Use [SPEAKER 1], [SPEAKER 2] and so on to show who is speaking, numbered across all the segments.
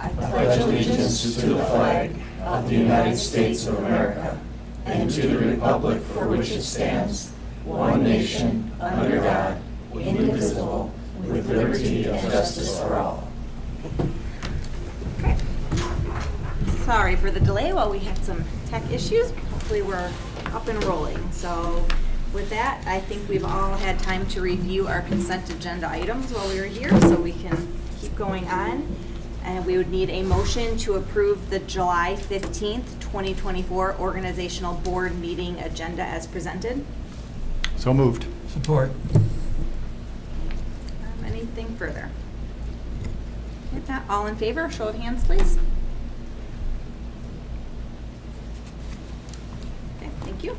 [SPEAKER 1] I pledge allegiance to the flag of the United States of America and to the republic for which it stands, one nation, under God, indivisible, with liberty and justice for all.
[SPEAKER 2] Okay. Sorry for the delay while we had some tech issues. Hopefully we're up and rolling. So with that, I think we've all had time to review our consent agenda items while we were here, so we can keep going on. And we would need a motion to approve the July 15th, 2024 organizational board meeting agenda as presented.
[SPEAKER 3] So moved.
[SPEAKER 1] Support.
[SPEAKER 2] Anything further? If not, all in favor, show of hands, please. Okay, thank you.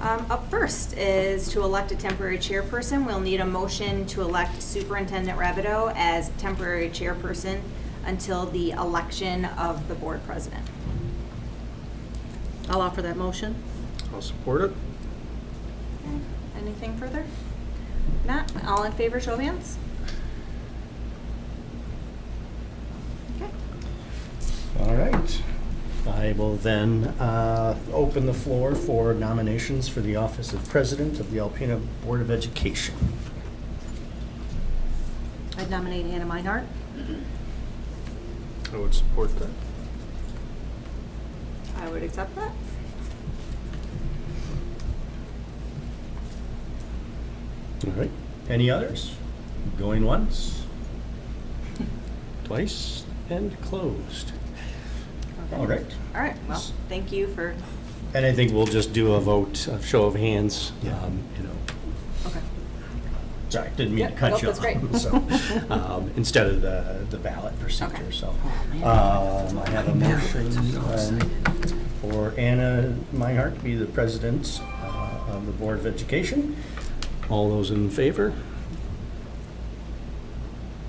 [SPEAKER 2] Up first is to elect a temporary chairperson. We'll need a motion to elect Superintendent Rabideau as temporary chairperson until the election of the board president.
[SPEAKER 4] I'll offer that motion.
[SPEAKER 5] I'll support it.
[SPEAKER 2] Okay. Anything further? Not, all in favor, show of hands. Okay.
[SPEAKER 3] All right. I will then open the floor for nominations for the office of President of the Alpena Board of Education.
[SPEAKER 4] I'd nominate Anna Meinhardt.
[SPEAKER 5] I would support that.
[SPEAKER 2] I would accept that.
[SPEAKER 3] All right. Any others? Going once, twice, and closed.
[SPEAKER 2] Okay.
[SPEAKER 3] All right.
[SPEAKER 2] All right, well, thank you for,
[SPEAKER 3] And I think we'll just do a vote, a show of hands,
[SPEAKER 2] okay.
[SPEAKER 3] Sorry, didn't mean to
[SPEAKER 2] Yep,
[SPEAKER 3] cut
[SPEAKER 2] nope,
[SPEAKER 3] you
[SPEAKER 2] that's
[SPEAKER 3] off.
[SPEAKER 2] great.
[SPEAKER 3] So, instead of the ballot procedure,
[SPEAKER 2] Okay.
[SPEAKER 3] so. I have a motion for Anna Meinhardt to be the president of the Board of Education. All those in favor?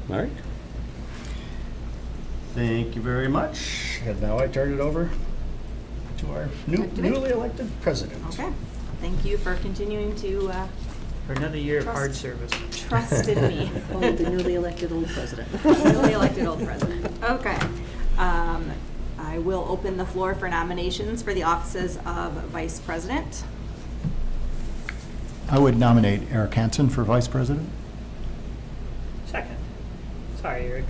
[SPEAKER 3] All right. Thank you very much. And now I turn it over to our
[SPEAKER 2] Back to me.
[SPEAKER 3] newly elected president.
[SPEAKER 2] Okay, thank you for continuing to
[SPEAKER 6] For another year of
[SPEAKER 2] Trust.
[SPEAKER 6] hard service.
[SPEAKER 2] trust in me.
[SPEAKER 4] Oh, the newly elected old president.
[SPEAKER 2] Newly elected old president. Okay. I will open the floor for nominations for the offices of vice president.
[SPEAKER 3] I would nominate Eric Hansen for vice president.
[SPEAKER 6] Second. Sorry, Eric.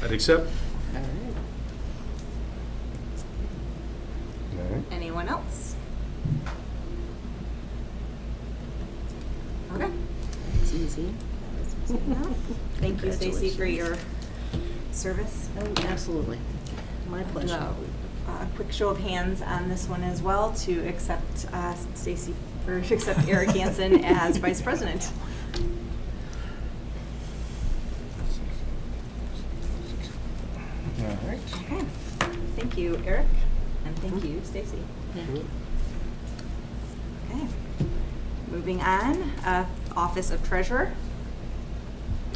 [SPEAKER 5] I'd accept.
[SPEAKER 4] All right.
[SPEAKER 2] Anyone else? Okay.
[SPEAKER 4] It's easy.
[SPEAKER 2] Thank you, Stacy, for your service.
[SPEAKER 4] Oh, absolutely. My pleasure.
[SPEAKER 2] A quick show of hands on this one as well to accept Stacy, or to accept Eric Hansen as vice president.
[SPEAKER 3] All right.
[SPEAKER 2] Okay. Thank you, Eric, and thank you, Stacy.
[SPEAKER 4] Yeah.
[SPEAKER 2] Okay. Moving on, office of treasurer.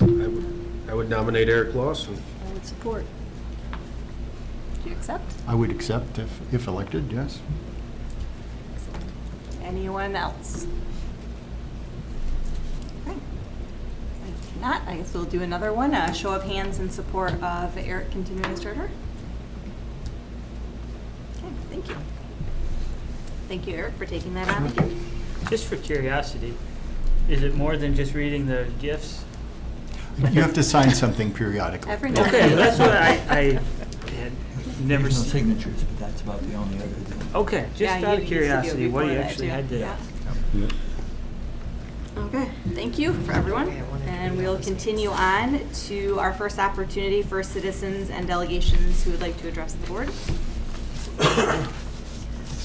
[SPEAKER 5] I would nominate Eric Lawson.
[SPEAKER 4] I would support.
[SPEAKER 2] Do you accept?
[SPEAKER 3] I would accept if elected, yes.
[SPEAKER 2] Anyone else? Okay. If not, I guess we'll do another one. A show of hands in support of Eric continuing as treasurer. Okay, thank you. Thank you, Eric, for taking that on again.
[SPEAKER 6] Just for curiosity, is it more than just reading the gifts?
[SPEAKER 3] You have to sign something periodically.
[SPEAKER 2] Every now and
[SPEAKER 6] Okay,
[SPEAKER 2] then.
[SPEAKER 6] that's what I had never
[SPEAKER 1] There's no
[SPEAKER 6] seen.
[SPEAKER 1] signatures, but that's about the only other thing.
[SPEAKER 6] Okay,
[SPEAKER 2] Yeah,
[SPEAKER 6] just
[SPEAKER 2] you
[SPEAKER 6] out
[SPEAKER 2] used
[SPEAKER 6] of
[SPEAKER 2] to do it
[SPEAKER 6] curiosity, what
[SPEAKER 2] before
[SPEAKER 6] you
[SPEAKER 2] that,
[SPEAKER 6] actually
[SPEAKER 2] too.
[SPEAKER 6] had to.
[SPEAKER 2] Yeah. Okay, thank you for everyone. And we'll continue on to our first opportunity for citizens and delegations who would like to address the board.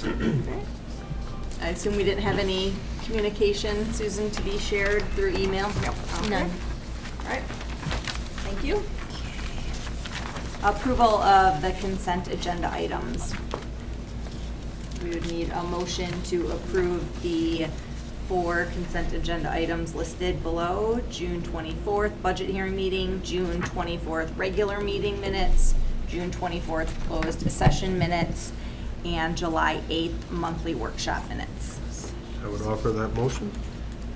[SPEAKER 2] Okay. I assume we didn't have any communication, Susan, to be shared through email? Nope.
[SPEAKER 4] None.
[SPEAKER 2] All right, thank you. Approval of the consent agenda items. We would need a motion to approve the 4 consent agenda items listed below. June 24th budget hearing meeting, June 24th regular meeting minutes, June 24th closed session minutes, and July 8th monthly workshop minutes.
[SPEAKER 5] I would offer that motion.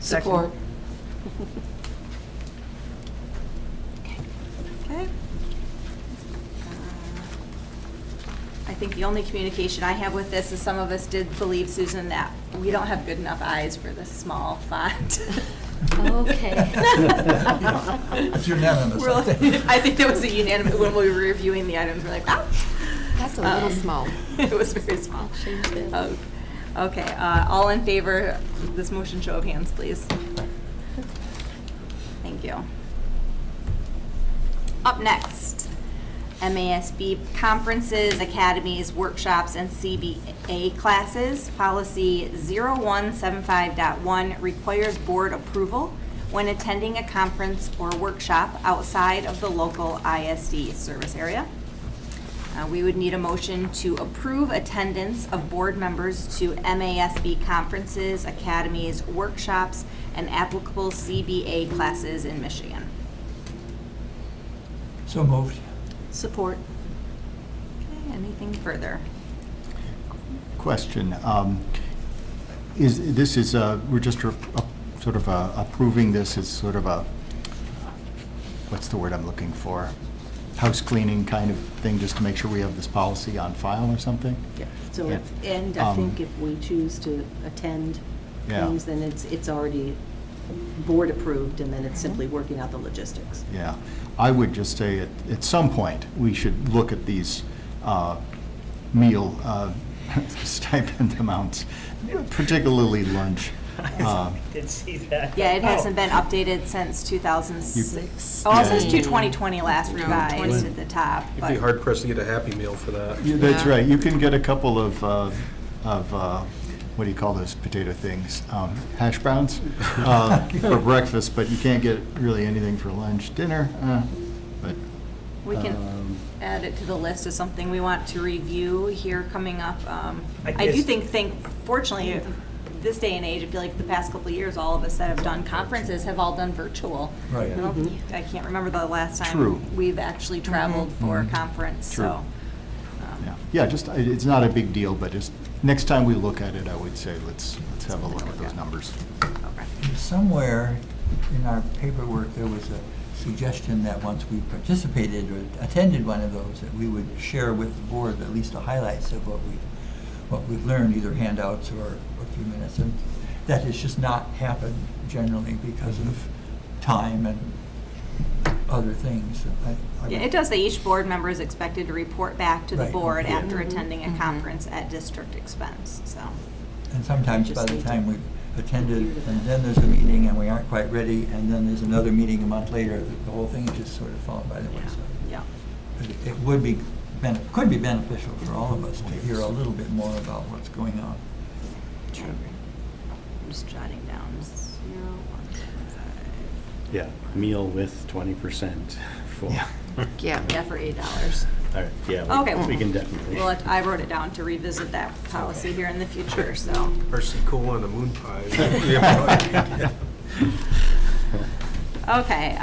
[SPEAKER 4] Support.
[SPEAKER 2] Okay. think the only communication I have with this is some of us did believe, Susan, that we don't have good enough eyes for this small font.
[SPEAKER 4] Okay.
[SPEAKER 1] It's unanimous,
[SPEAKER 2] We're
[SPEAKER 1] I
[SPEAKER 2] like-
[SPEAKER 1] think.
[SPEAKER 2] I think that was a unanimous, when we were reviewing the items, we're like, ah.
[SPEAKER 4] That's a little
[SPEAKER 2] Um,
[SPEAKER 4] small.
[SPEAKER 2] It was very small.
[SPEAKER 4] Change that.
[SPEAKER 2] Oh, okay, all in favor of this motion, show of hands, please. Thank you. Up next, MASB conferences, academies, workshops, and CBA classes. Policy 0175.1 requires board approval when attending a conference or workshop outside of the local ISD service area. We would need a motion to approve attendance of board members to MASB conferences, academies, workshops, and applicable CBA classes in Michigan.
[SPEAKER 1] So moved.
[SPEAKER 4] Support.
[SPEAKER 2] Okay, anything further?
[SPEAKER 7] Question. We're just sort of approving this as sort of a, what's the word I'm looking for? House cleaning kind of thing, just to make sure we have this policy on file or something?
[SPEAKER 4] Yeah. So,
[SPEAKER 7] Yeah.
[SPEAKER 4] and I think if we choose to attend
[SPEAKER 7] Yeah.
[SPEAKER 4] things, then it's already board approved, and then it's simply working out the logistics.
[SPEAKER 7] Yeah. I would just say at some point, we should look at these meal stipend amounts, particularly lunch.
[SPEAKER 6] Did see that.
[SPEAKER 2] Yeah, it
[SPEAKER 6] Oh.
[SPEAKER 2] hasn't been updated since 2006. Oh, it says 2020 last revised at the top.
[SPEAKER 5] You'd be
[SPEAKER 2] but-
[SPEAKER 5] hard pressed to get a Happy Meal for that.
[SPEAKER 7] Yeah, that's right. You can get a couple of what do you call those potato things? Hash browns for breakfast, but you can't get really anything for lunch, dinner. But
[SPEAKER 2] We can add it to the list as something we want to review here coming up. I do think fortunately, this day and age, I feel like the past couple of years, all of us that have done conferences have all done virtual.
[SPEAKER 1] Right.
[SPEAKER 2] I don't think- I can't remember the last time
[SPEAKER 7] True.
[SPEAKER 2] we've actually traveled for a conference,
[SPEAKER 7] True.
[SPEAKER 2] so.
[SPEAKER 7] yeah, just it's not a big deal, but just next time we look at it, I would say let's have a look at those numbers.
[SPEAKER 2] Okay.
[SPEAKER 1] Somewhere in our paperwork, there was a suggestion that once we participated or attended one of those, that we would share with the board at least the highlights of what we've learned, either handouts or a few minutes. And that has just not happened generally because of time and other things.
[SPEAKER 2] Yeah, it does say each board member is expected to report back to the
[SPEAKER 1] Right,
[SPEAKER 2] board
[SPEAKER 1] okay.
[SPEAKER 2] after attending a conference at district expense, so.
[SPEAKER 1] And sometimes by the time we've attended, and then there's a meeting and we aren't quite ready, and then there's another meeting a month later, the whole thing is just sort of fallen by the wayside.
[SPEAKER 2] Yeah.
[SPEAKER 1] But it would be, could be beneficial for all of us to hear a little bit more about what's going on.
[SPEAKER 2] True. I'm just jotting down 0175.
[SPEAKER 3] Yeah, meal with 20% for.
[SPEAKER 7] Yeah.
[SPEAKER 2] Yeah, for $8.
[SPEAKER 3] All right, yeah,
[SPEAKER 2] Okay.
[SPEAKER 3] we can definitely.
[SPEAKER 2] Well, I wrote it down to revisit that policy here in the future, so.
[SPEAKER 5] Mercy cool on the moon pie.
[SPEAKER 2] Okay,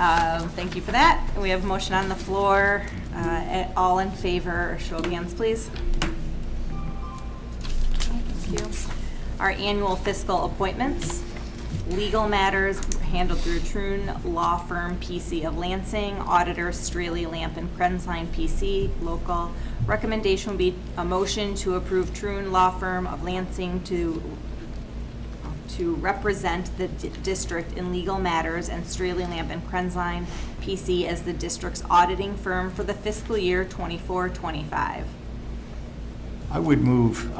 [SPEAKER 2] thank you for that. We have a motion on the floor. All in favor, show of hands, please. Okay, thank you. Our annual fiscal appointments. Legal matters handled through Troon Law Firm, PC of Lansing. Auditor Straley, Lamp and Krensline, PC, local. Recommendation would be a motion to approve Troon Law Firm of Lansing to represent the district in legal matters, and Straley, Lamp and Krensline, PC, as the district's auditing firm for the fiscal year 24-25.
[SPEAKER 7] I would move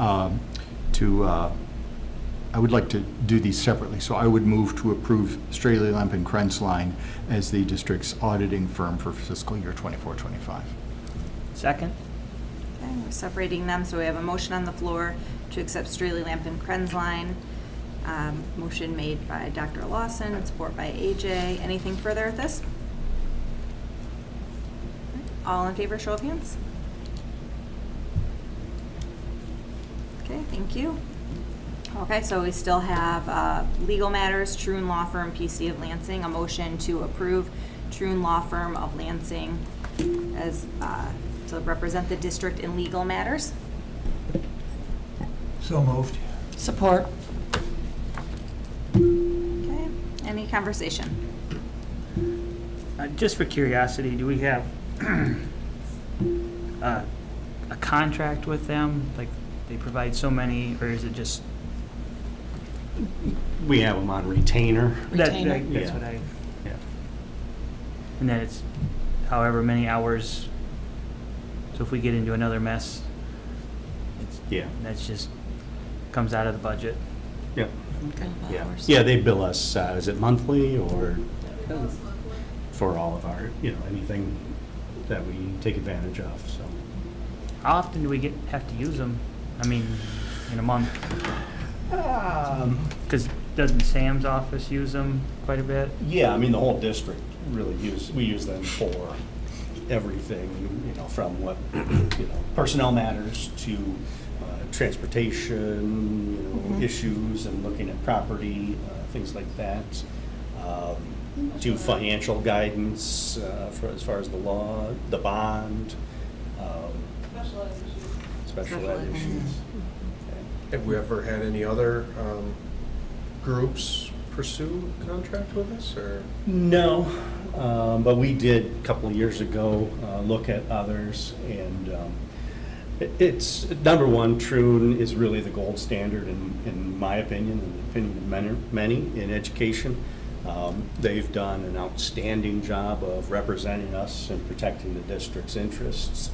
[SPEAKER 7] I would like to do these separately, so I would move to approve Straley, Lamp and Krensline as the district's auditing firm for fiscal year 24-25.
[SPEAKER 6] Second?
[SPEAKER 2] Okay, we're separating them, so we have a motion on the floor to accept Straley, Lamp and Krensline. Motion made by Dr. Lawson and support by AJ. Anything further with this? All in favor, show of hands. Okay, thank you. Okay, so we still have legal matters, Troon Law Firm, PC of Lansing. A motion to approve Troon Law Firm of Lansing as to represent the district in legal matters.
[SPEAKER 1] So moved.
[SPEAKER 4] Support.
[SPEAKER 2] Okay, any conversation?
[SPEAKER 6] Just for curiosity, do we have a a contract with them? Like, they provide so many, or is it just?
[SPEAKER 3] We have them on retainer.
[SPEAKER 6] That's
[SPEAKER 3] Yeah.
[SPEAKER 6] what I,
[SPEAKER 3] Yeah.
[SPEAKER 6] and then it's however many hours. So if we get into another mess,
[SPEAKER 3] Yeah.
[SPEAKER 6] that's just, comes out of the budget.
[SPEAKER 3] Yeah.
[SPEAKER 4] Okay.
[SPEAKER 3] Yeah. Yeah, they bill us, is it monthly or for all of our, anything that we take advantage of, so.
[SPEAKER 6] How often do we have to use them? I mean, in a month? Because doesn't Sam's office use them quite a bit?
[SPEAKER 3] Yeah, I mean, the whole district really we use them for everything, from what, personnel matters to transportation, issues and looking at property, things like that. To financial guidance, as far as the law, the bond. Special ed issues.
[SPEAKER 5] Have we ever had any other groups pursue a contract with us, or?
[SPEAKER 3] No, but we did a couple of years ago look at others, and it's number one. Troon is really the gold standard in my opinion, and the opinion of many in education. They've done an outstanding job of representing us and protecting the district's interests.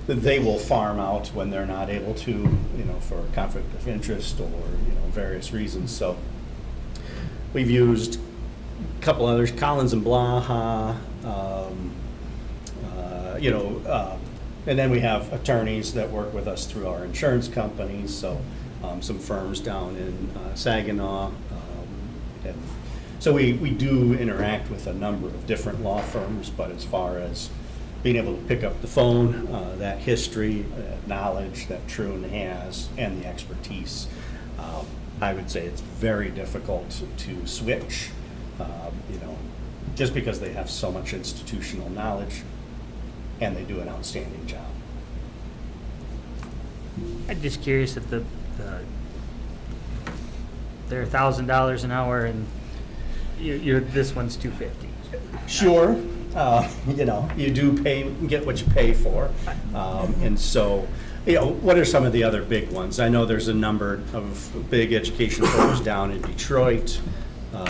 [SPEAKER 3] They will farm out when they're not able to, for conflict of interest or, various reasons. So we've used a couple others, Collins and Blaha, and then we have attorneys that work with us through our insurance companies. So some firms down in Saginaw. And so we do interact with a number of different law firms, but as far as being able to pick up the phone, that history, that knowledge that Troon has, and the expertise, I would say it's very difficult to switch, just because they have so much institutional knowledge, and they do an outstanding job.
[SPEAKER 6] I'm just curious if they're $1,000 an hour and this one's $250.
[SPEAKER 3] Sure, you do get what you pay for, and so, what are some of the other big ones? I know there's a number of big education firms down in Detroit. I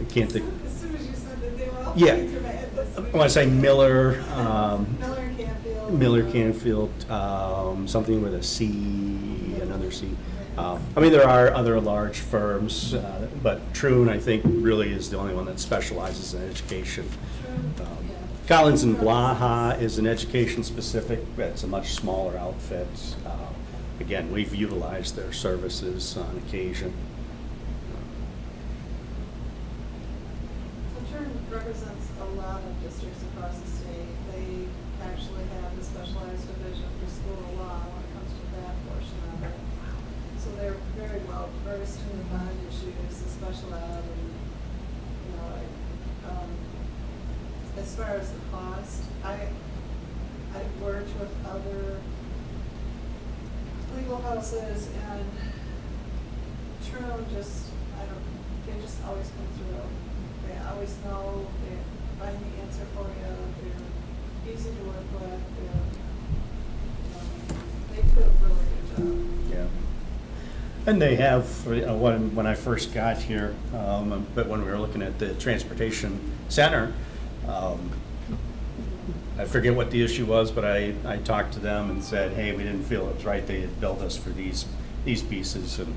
[SPEAKER 3] can't think.
[SPEAKER 8] As soon as you said that, they were all
[SPEAKER 3] Yeah.
[SPEAKER 8] going through my head.
[SPEAKER 3] I want to say Miller.
[SPEAKER 8] Miller and Canfield.
[SPEAKER 3] Miller Canfield, something with a C, another C. There are other large firms, but Troon, I think, really is the only one that specializes in education. Collins and Blaha is an education specific, it's a much smaller outfit. Again, we've utilized their services on occasion.
[SPEAKER 8] So Turn represents a lot of districts across the state. They actually have a specialized division for school law when it comes to that portion of it. So they're very well versed in the bond issues, the special ed, and, as far as the cost, I've worked with other legal houses, and Troon they just always come through. They always know, they find the answer for you, they're easy to work with, they do a really good job.
[SPEAKER 3] Yeah. And they have, when I first got here, but when we were looking at the transportation center, I forget what the issue was, but I talked to them and said, hey, we didn't feel it was right. They had billed us for these pieces, and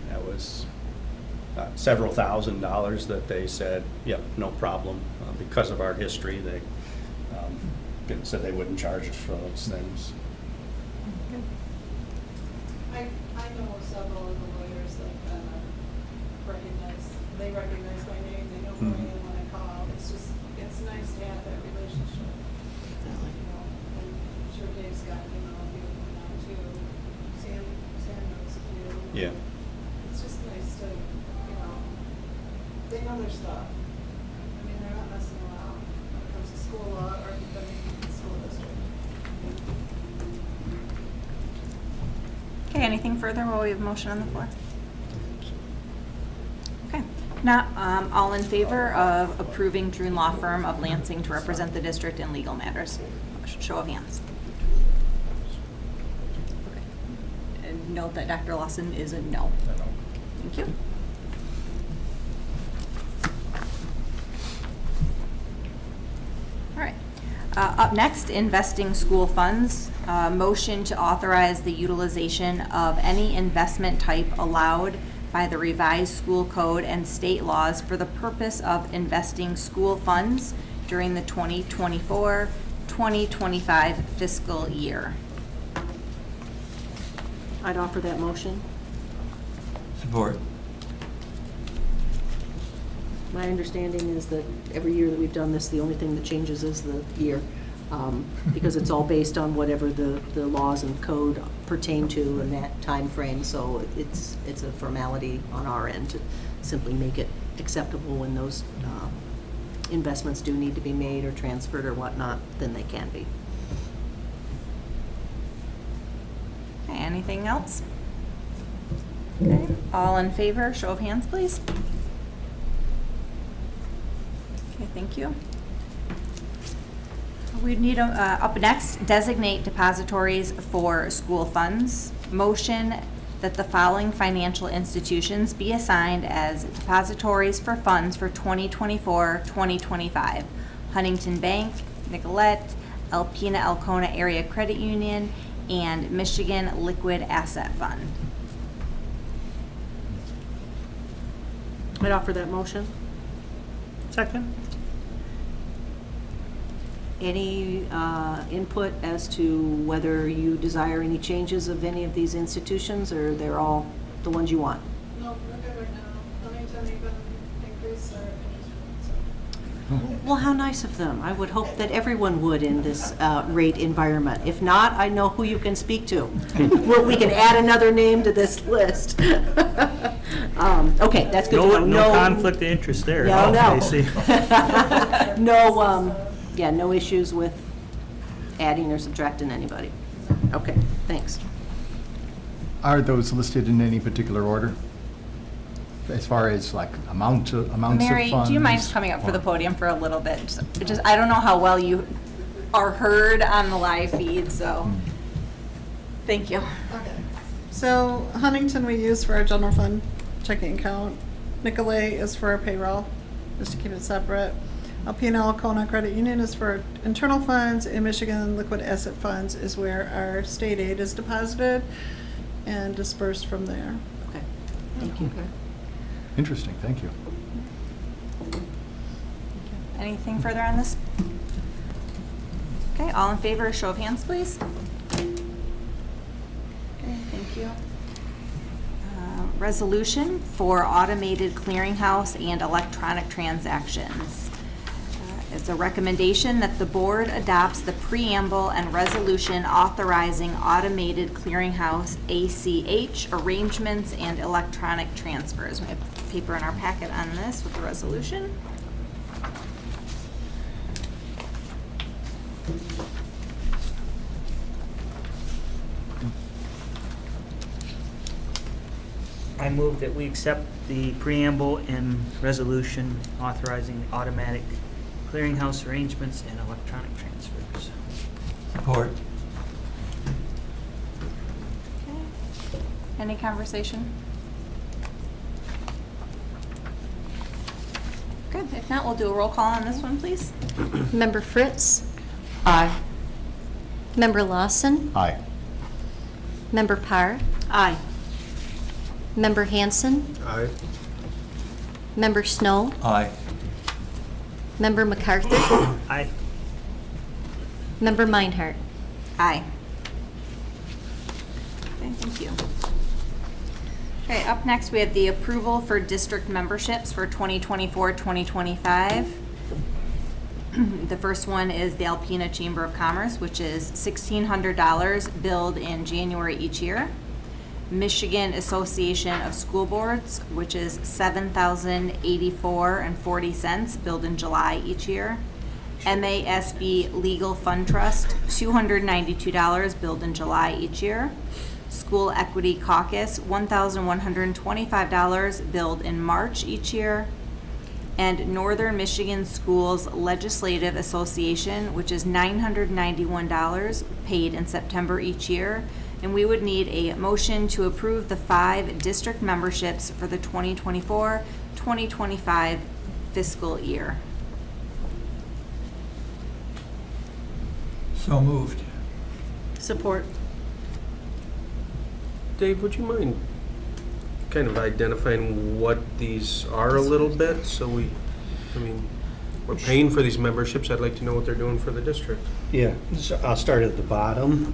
[SPEAKER 3] that was several $1,000s that they said, yep, no problem. Because of our history, they said they wouldn't charge us for those things.
[SPEAKER 8] I know several of the lawyers that recognize my name, they know who I am when I call. It's nice to have that relationship. And I'm sure Dave's got, you now too. Sam knows a few.
[SPEAKER 3] Yeah.
[SPEAKER 8] It's just nice to, they know their stuff. They're not messing around when it comes to school law or defending the school district.
[SPEAKER 2] Okay, anything further while we have motion on the floor? Okay, now, all in favor of approving Troon Law Firm of Lansing to represent the district in legal matters? Show of hands. note that Dr. Lawson is a no. Thank you. All right. Up next, investing school funds. Motion to authorize the utilization of any investment type allowed by the revised school code and state laws for the purpose of investing school funds during the 2024-2025 fiscal year.
[SPEAKER 4] I'd offer that motion.
[SPEAKER 1] Support.
[SPEAKER 4] My understanding is that every year that we've done this, the only thing that changes is the year, because it's all based on whatever the laws and code pertain to in that time frame. So it's a formality on our end to simply make it acceptable when those investments do need to be made or transferred or whatnot, then they can be.
[SPEAKER 2] Okay, anything else? Okay, all in favor, show of hands, please. Okay, thank you. We need, up next, designate depositories for school funds. Motion that the following financial institutions be assigned as depositories for funds for 2024-2025. Huntington Bank, Nicollet, Alpena Alcona Area Credit Union, and Michigan Liquid Asset Fund.
[SPEAKER 4] I'd offer that motion.
[SPEAKER 6] Second?
[SPEAKER 4] Any input as to whether you desire any changes of any of these institutions, or they're all the ones you want?
[SPEAKER 8] No, we're good right now. Huntington even increased their interest rate, so.
[SPEAKER 4] Well, how nice of them. I would hope that everyone would in this rate environment. If not, I know who you can speak to. We can add another name to this list. Okay, that's good to know.
[SPEAKER 6] No conflict of interest there.
[SPEAKER 4] Yeah, no.
[SPEAKER 6] Stacy.
[SPEAKER 4] No issues with adding or subtracting anybody. Okay, thanks.
[SPEAKER 7] Are those listed in any particular order? As far as like amounts of funds?
[SPEAKER 2] Mary, do you mind coming up for the
[SPEAKER 7] or-
[SPEAKER 2] podium for a little bit? Just I don't know how well you are heard on the live feed, so thank you.
[SPEAKER 8] Okay. So Huntington we use for our general fund checking account. Nicolay is for our payroll, just to keep it separate. Alpena Alcona Credit Union is for internal funds, and Michigan Liquid Asset Funds is where our state aid is deposited and dispersed from there.
[SPEAKER 4] Okay, thank you.
[SPEAKER 7] Interesting, thank you.
[SPEAKER 2] Anything further on this? Okay, all in favor, show of hands, please. Okay, thank you. Resolution for automated clearinghouse and electronic transactions. It's a recommendation that the board adopts the preamble and resolution authorizing automated clearinghouse ACH arrangements and electronic transfers. We have paper in our packet on this with the resolution.
[SPEAKER 6] I move that we accept the preamble and resolution authorizing the automatic clearinghouse arrangements and electronic transfers.
[SPEAKER 1] Support.
[SPEAKER 2] Okay. Any conversation? Good, if not, we'll do a roll call on this one, please.
[SPEAKER 9] Member Fritz? Aye. Member Lawson?
[SPEAKER 7] Aye.
[SPEAKER 9] Member Parr?
[SPEAKER 4] Aye.
[SPEAKER 9] Member Hanson?
[SPEAKER 5] Aye.
[SPEAKER 9] Member Snow?
[SPEAKER 1] Aye.
[SPEAKER 9] Member MacArthur?
[SPEAKER 6] Aye.
[SPEAKER 9] Member Meinhardt?
[SPEAKER 2] Aye. Okay, thank you. Okay, up next, we have the approval for district memberships for 2024-2025. The first one is the Alpena Chamber of Commerce, which is $1,600 billed in January each year. Michigan Association of School Boards, which is $7,084.40 billed in July each year. MASB Legal Fund Trust, $292 billed in July each year. School Equity Caucus, $1,125 billed in March each year. And Northern Michigan Schools Legislative Association, which is $991 paid in September each year. And we would need a motion to approve the 5 district memberships for the 2024-2025 fiscal year.
[SPEAKER 1] So moved.
[SPEAKER 4] Support.
[SPEAKER 5] Dave, would you mind kind of identifying what these are a little bit? So we're paying for these memberships. I'd like to know what they're doing for the district.
[SPEAKER 3] Yeah, so I'll start at the bottom.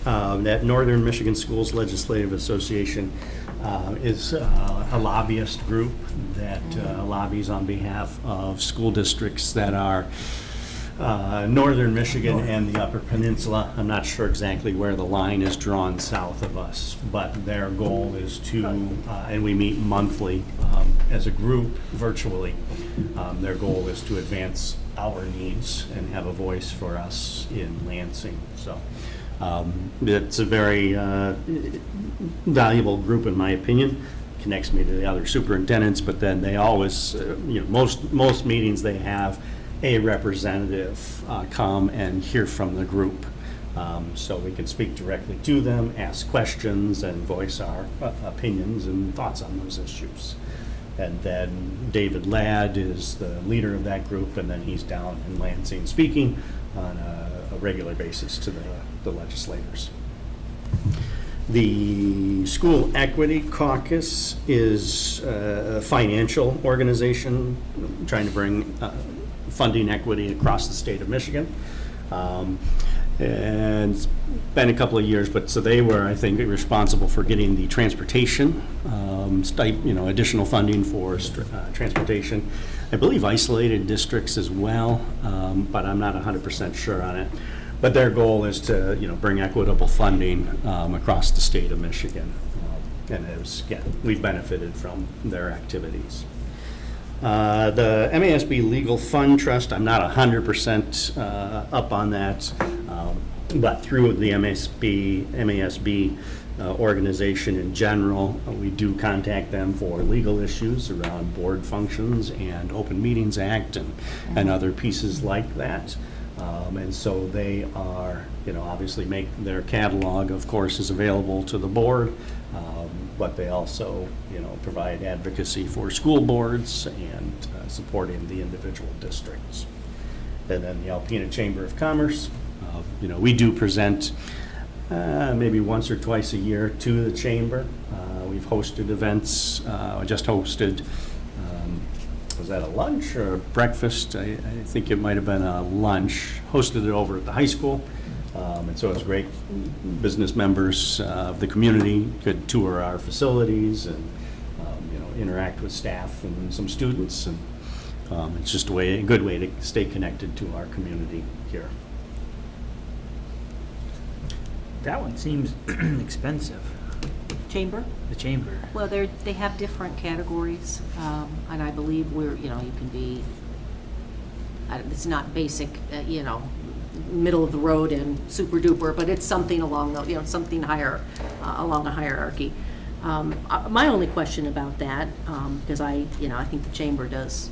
[SPEAKER 3] That Northern Michigan Schools Legislative Association is a lobbyist group that lobbies on behalf of school districts that are Northern Michigan and the Upper Peninsula. I'm not sure exactly where the line is drawn south of us, but their goal is to, and we meet monthly as a group virtually, their goal is to advance our needs and have a voice for us in Lansing. So it's a very valuable group in my opinion. Connects me to the other superintendents, but then they always, most meetings they have a representative come and hear from the group. So we can speak directly to them, ask questions, and voice our opinions and thoughts on those issues. And then David Ladd is the leader of that group, and then he's down in Lansing speaking on a regular basis to the legislators. The School Equity Caucus is a financial organization trying to bring funding equity across the state of Michigan. And it's been a couple of years, but so they were, I think, responsible for getting the transportation, additional funding for transportation. I believe isolated districts as well, but I'm not 100% sure on it. But their goal is to, bring equitable funding across the state of Michigan. And we've benefited from their activities. The MASB Legal Fund Trust, I'm not 100% up on that, but through the MASB organization in general, we do contact them for legal issues around board functions and Open Meetings Act and other pieces like that. And so they are, obviously make their catalog of courses available to the board, but they also, provide advocacy for school boards and supporting the individual districts. And then the Alpena Chamber of Commerce, we do present maybe once or twice a year to the chamber. We've hosted events. I just hosted, was that a lunch or a breakfast? I think it might have been a lunch. Hosted it over at the high school. And so it was great. Business members of the community could tour our facilities and interact with staff and some students. And it's just a good way to stay connected to our community here.
[SPEAKER 6] That one seems expensive,
[SPEAKER 4] Chamber?
[SPEAKER 6] the chamber.
[SPEAKER 4] Well, they have different categories, and I believe you can be, it's not basic, middle of the road and super duper, but it's something along the, something higher, along a hierarchy. My only question about that, because I think the chamber does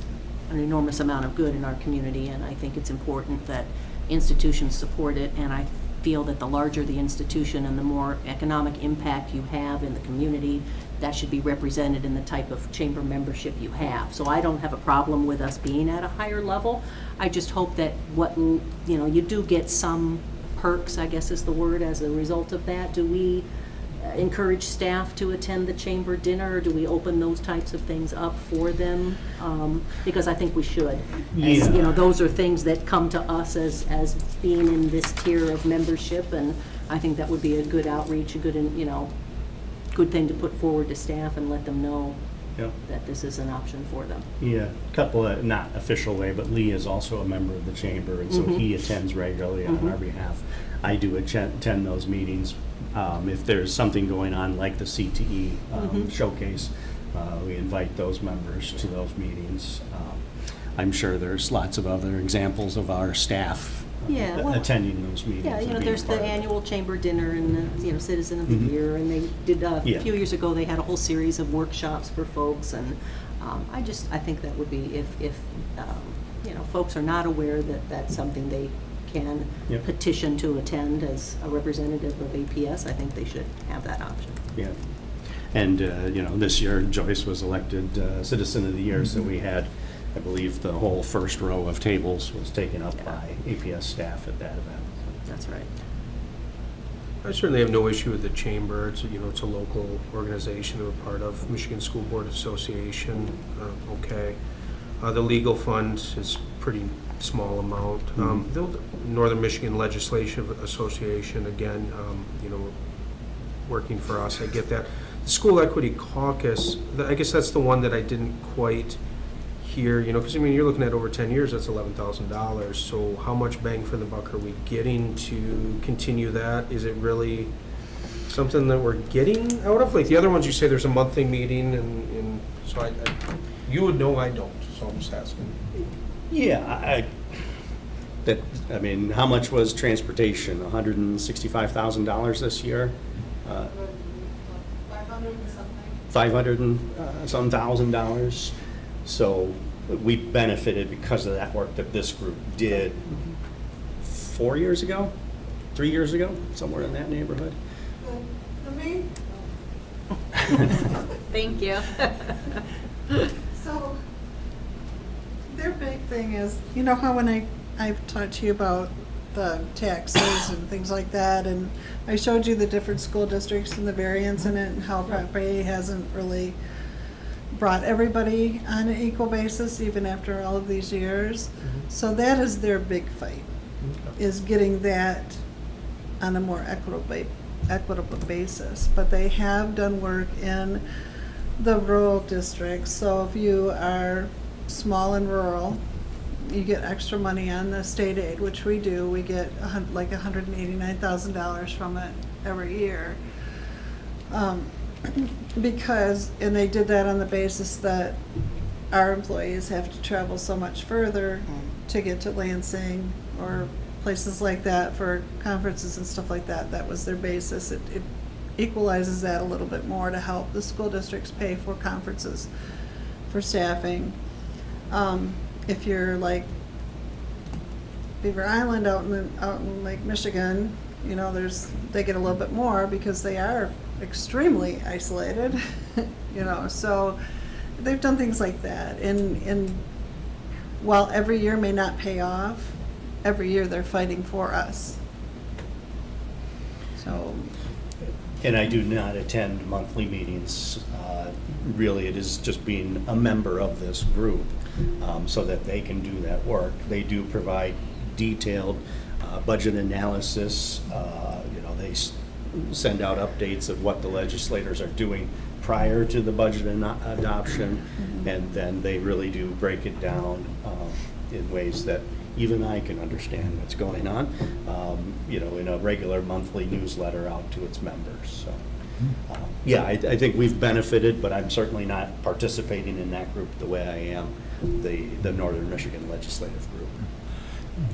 [SPEAKER 4] an enormous amount of good in our community, and I think it's important that institutions support it, and I feel that the larger the institution and the more economic impact you have in the community, that should be represented in the type of chamber membership you have. So I don't have a problem with us being at a higher level. I just hope that you do get some perks, I guess is the word, as a result of that. Do we encourage staff to attend the chamber dinner, or do we open those types of things up for them? Because I think we should. As, those are things that come to us as being in this tier of membership, and I think that would be a good outreach, a good, good thing to put forward to staff and let them know that this is an option for them. Yeah,
[SPEAKER 3] a couple of, not official way, but Lee is also a member of the chamber, and so he attends regularly on our behalf. I do attend those meetings. If there's something going on like the CTE showcase, we invite those members to those meetings. I'm sure there's lots of other examples of our staff attending those meetings.
[SPEAKER 4] Yeah, there's the annual chamber dinner and the Citizen of the Year, and they did a few years ago. They had a whole series of workshops for folks, and I think that would be if folks are not aware that that's something they can
[SPEAKER 3] Yep.
[SPEAKER 4] petition to attend as a representative of APS, I think they should have that option.
[SPEAKER 3] Yeah. And, this year Joyce was elected Citizen of the Year, so we had, I believe, the whole first row of tables was taken up by APS staff at that event.
[SPEAKER 4] That's right.
[SPEAKER 5] I certainly have no issue with the chamber. It's, it's a local organization that we're part of, Michigan School Board Association, okay. The legal fund is pretty small amount. The Northern Michigan Legislative Association, again, working for us, I get that. The School Equity Caucus, I guess that's the one that I didn't quite hear, because you're looking at over 10 years, that's $11,000. So how much bang for the buck are we getting to continue that? Is it really something that we're getting out of? Like the other ones, you say there's a monthly meeting, and so you would know, I don't, so I'm just asking.
[SPEAKER 3] Yeah, how much was transportation? $165,000 this year?
[SPEAKER 8] 500 and something.
[SPEAKER 3] 500 and some $1,000. So we benefited because of that work that this group did 4 years ago, 3 years ago, somewhere in that neighborhood.
[SPEAKER 8] For me,
[SPEAKER 2] Thank you.
[SPEAKER 8] so their big thing is, you know how when I've talked to you about the taxes and things like that, and I showed you the different school districts and the variance in it, and how property hasn't really brought everybody on an equal basis, even after all of these years. So that is their big fight, is getting that on a more equitable basis. But they have done work in the rural districts. So if you are small and rural, you get extra money on the state aid, which we do. We get like $189,000 from it every year. Because, and they did that on the basis that our employees have to travel so much further to get to Lansing or places like that for conferences and stuff like that. That was their basis. It equalizes that a little bit more to help the school districts pay for conferences, for staffing. If you're like Beaver Island out in Lake Michigan, they get a little bit more because they are extremely isolated, so they've done things like that. And while every year may not pay off, every year they're fighting for us. So.
[SPEAKER 3] And I do not attend monthly meetings. Really, it is just being a member of this group so that they can do that work. They do provide detailed budget analysis. They send out updates of what the legislators are doing prior to the budget adoption, and then they really do break it down in ways that even I can understand what's going on, in a regular monthly newsletter out to its members. So, I think we've benefited, but I'm certainly not participating in that group the way I am the Northern Michigan Legislative Group.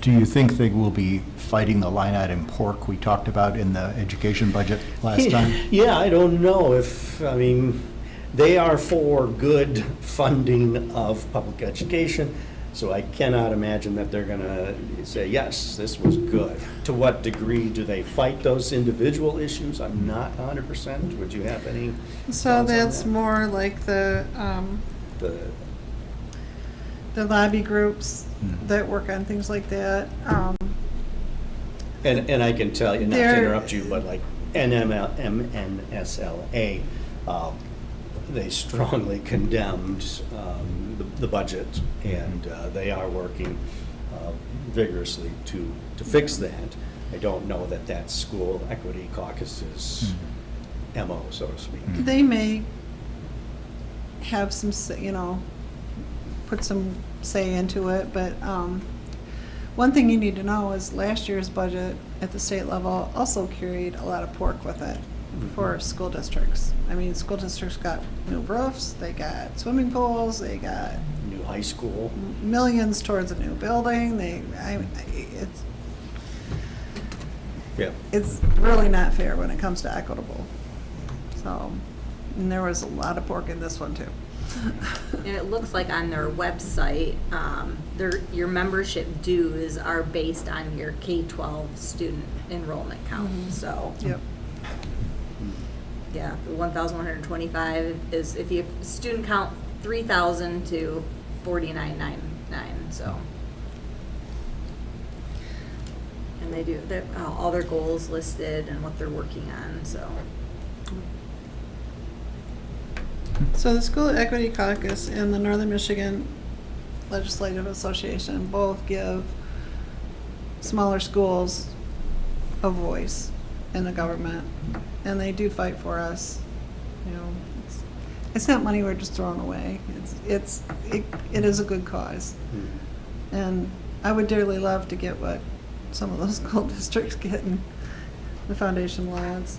[SPEAKER 7] Do you think they will be fighting the line item pork we talked about in the education budget last time?
[SPEAKER 3] Yeah, I don't know they are for good funding of public education, so I cannot imagine that they're going to say, yes, this was good. To what degree do they fight those individual issues? I'm not 100%. Would you have any
[SPEAKER 8] So
[SPEAKER 3] thoughts on
[SPEAKER 8] that's
[SPEAKER 3] that?
[SPEAKER 8] more like the lobby groups that work on things like that.
[SPEAKER 3] And I can tell you, not to
[SPEAKER 8] They're-
[SPEAKER 3] interrupt you, but like MNSLA, they strongly condemned the budget, and they are working vigorously to fix that. I don't know that that's School Equity Caucus's MO, so to speak.
[SPEAKER 8] They may have some, put some say into it, but one thing you need to know is last year's budget at the state level also carried a lot of pork with it for school districts. School districts got new roofs, they got swimming pools, they got
[SPEAKER 3] New high school.
[SPEAKER 8] millions towards a new building.
[SPEAKER 3] Yeah.
[SPEAKER 8] It's really not fair when it comes to equitable. So, and there was a lot of pork in this one too.
[SPEAKER 2] And it looks like on their website, your membership dues are based on your K-12 student enrollment count, so.
[SPEAKER 8] Yep.
[SPEAKER 2] Yeah, the 1,125 is if you student count 3,000 to 4,999, so. And they do, all their goals listed and what they're working on, so.
[SPEAKER 8] So the School Equity Caucus and the Northern Michigan Legislative Association both give smaller schools a voice in the government, and they do fight for us. You know, it's not money we're just throwing away. It is a good cause, and I would dearly love to get what some of those school districts get in the foundation laws.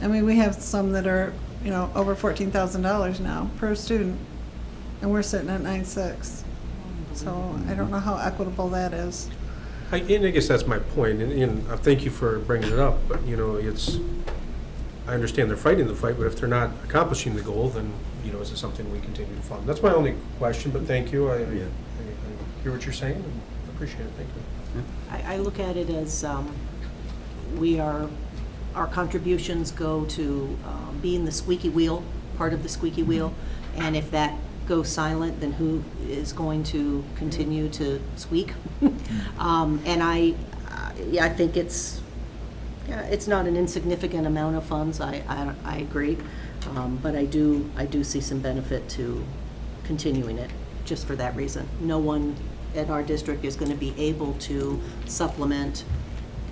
[SPEAKER 8] I mean, we have some that are, you know, over $14,000 now per student, and we're sitting at 9.6. So I don't know how equitable that is.
[SPEAKER 5] And I guess that's my point, and I thank you for bringing it up, but, you know, I understand they're fighting the fight, but if they're not accomplishing the goal, then, you know, is it something we continue to fund? That's my only question, but thank you. I hear what you're saying, and I appreciate it. Thank you.
[SPEAKER 4] I look at it as our contributions go to being the squeaky wheel, part of the squeaky wheel, and if that goes silent, then who is going to continue to squeak? And I think it's not an insignificant amount of funds. I agree, but I do see some benefit to continuing it just for that reason. No one at our district is going to be able to supplement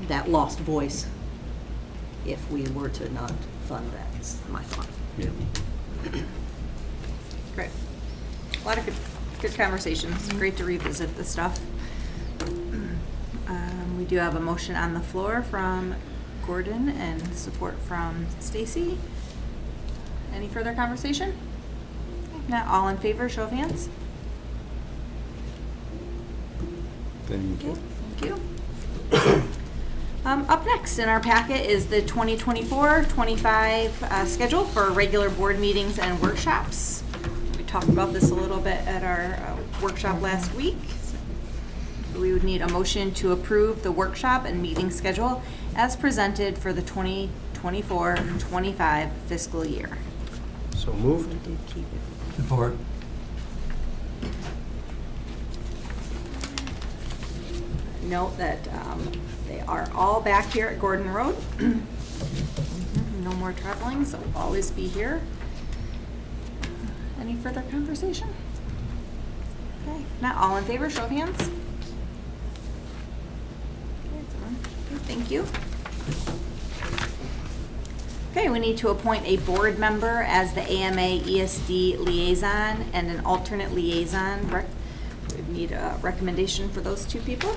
[SPEAKER 4] that lost voice if we were to not fund that. Is my thought.
[SPEAKER 3] Yeah.
[SPEAKER 2] Great. A lot of good conversations. Great to revisit this stuff. We do have a motion on the floor from Gordon and support from Stacy. Any further conversation? If not, all in favor, show of hands.
[SPEAKER 3] Thank you.
[SPEAKER 2] Thank you. Up next in our packet is the 2024-25 schedule for regular board meetings and workshops. We talked about this a little bit at our workshop last week. So we would need a motion to approve the workshop and meeting schedule as presented for the 2024-25 fiscal year.
[SPEAKER 5] So moved.
[SPEAKER 1] Support.
[SPEAKER 2] Note that they are all back here at Gordon Road. No more traveling, so we'll always be here. Any further conversation? Okay, not all in favor, show of hands. Okay, thank you. Okay, we need to appoint a board member as the AMA ESD liaison and an alternate liaison. We need a recommendation for those two people.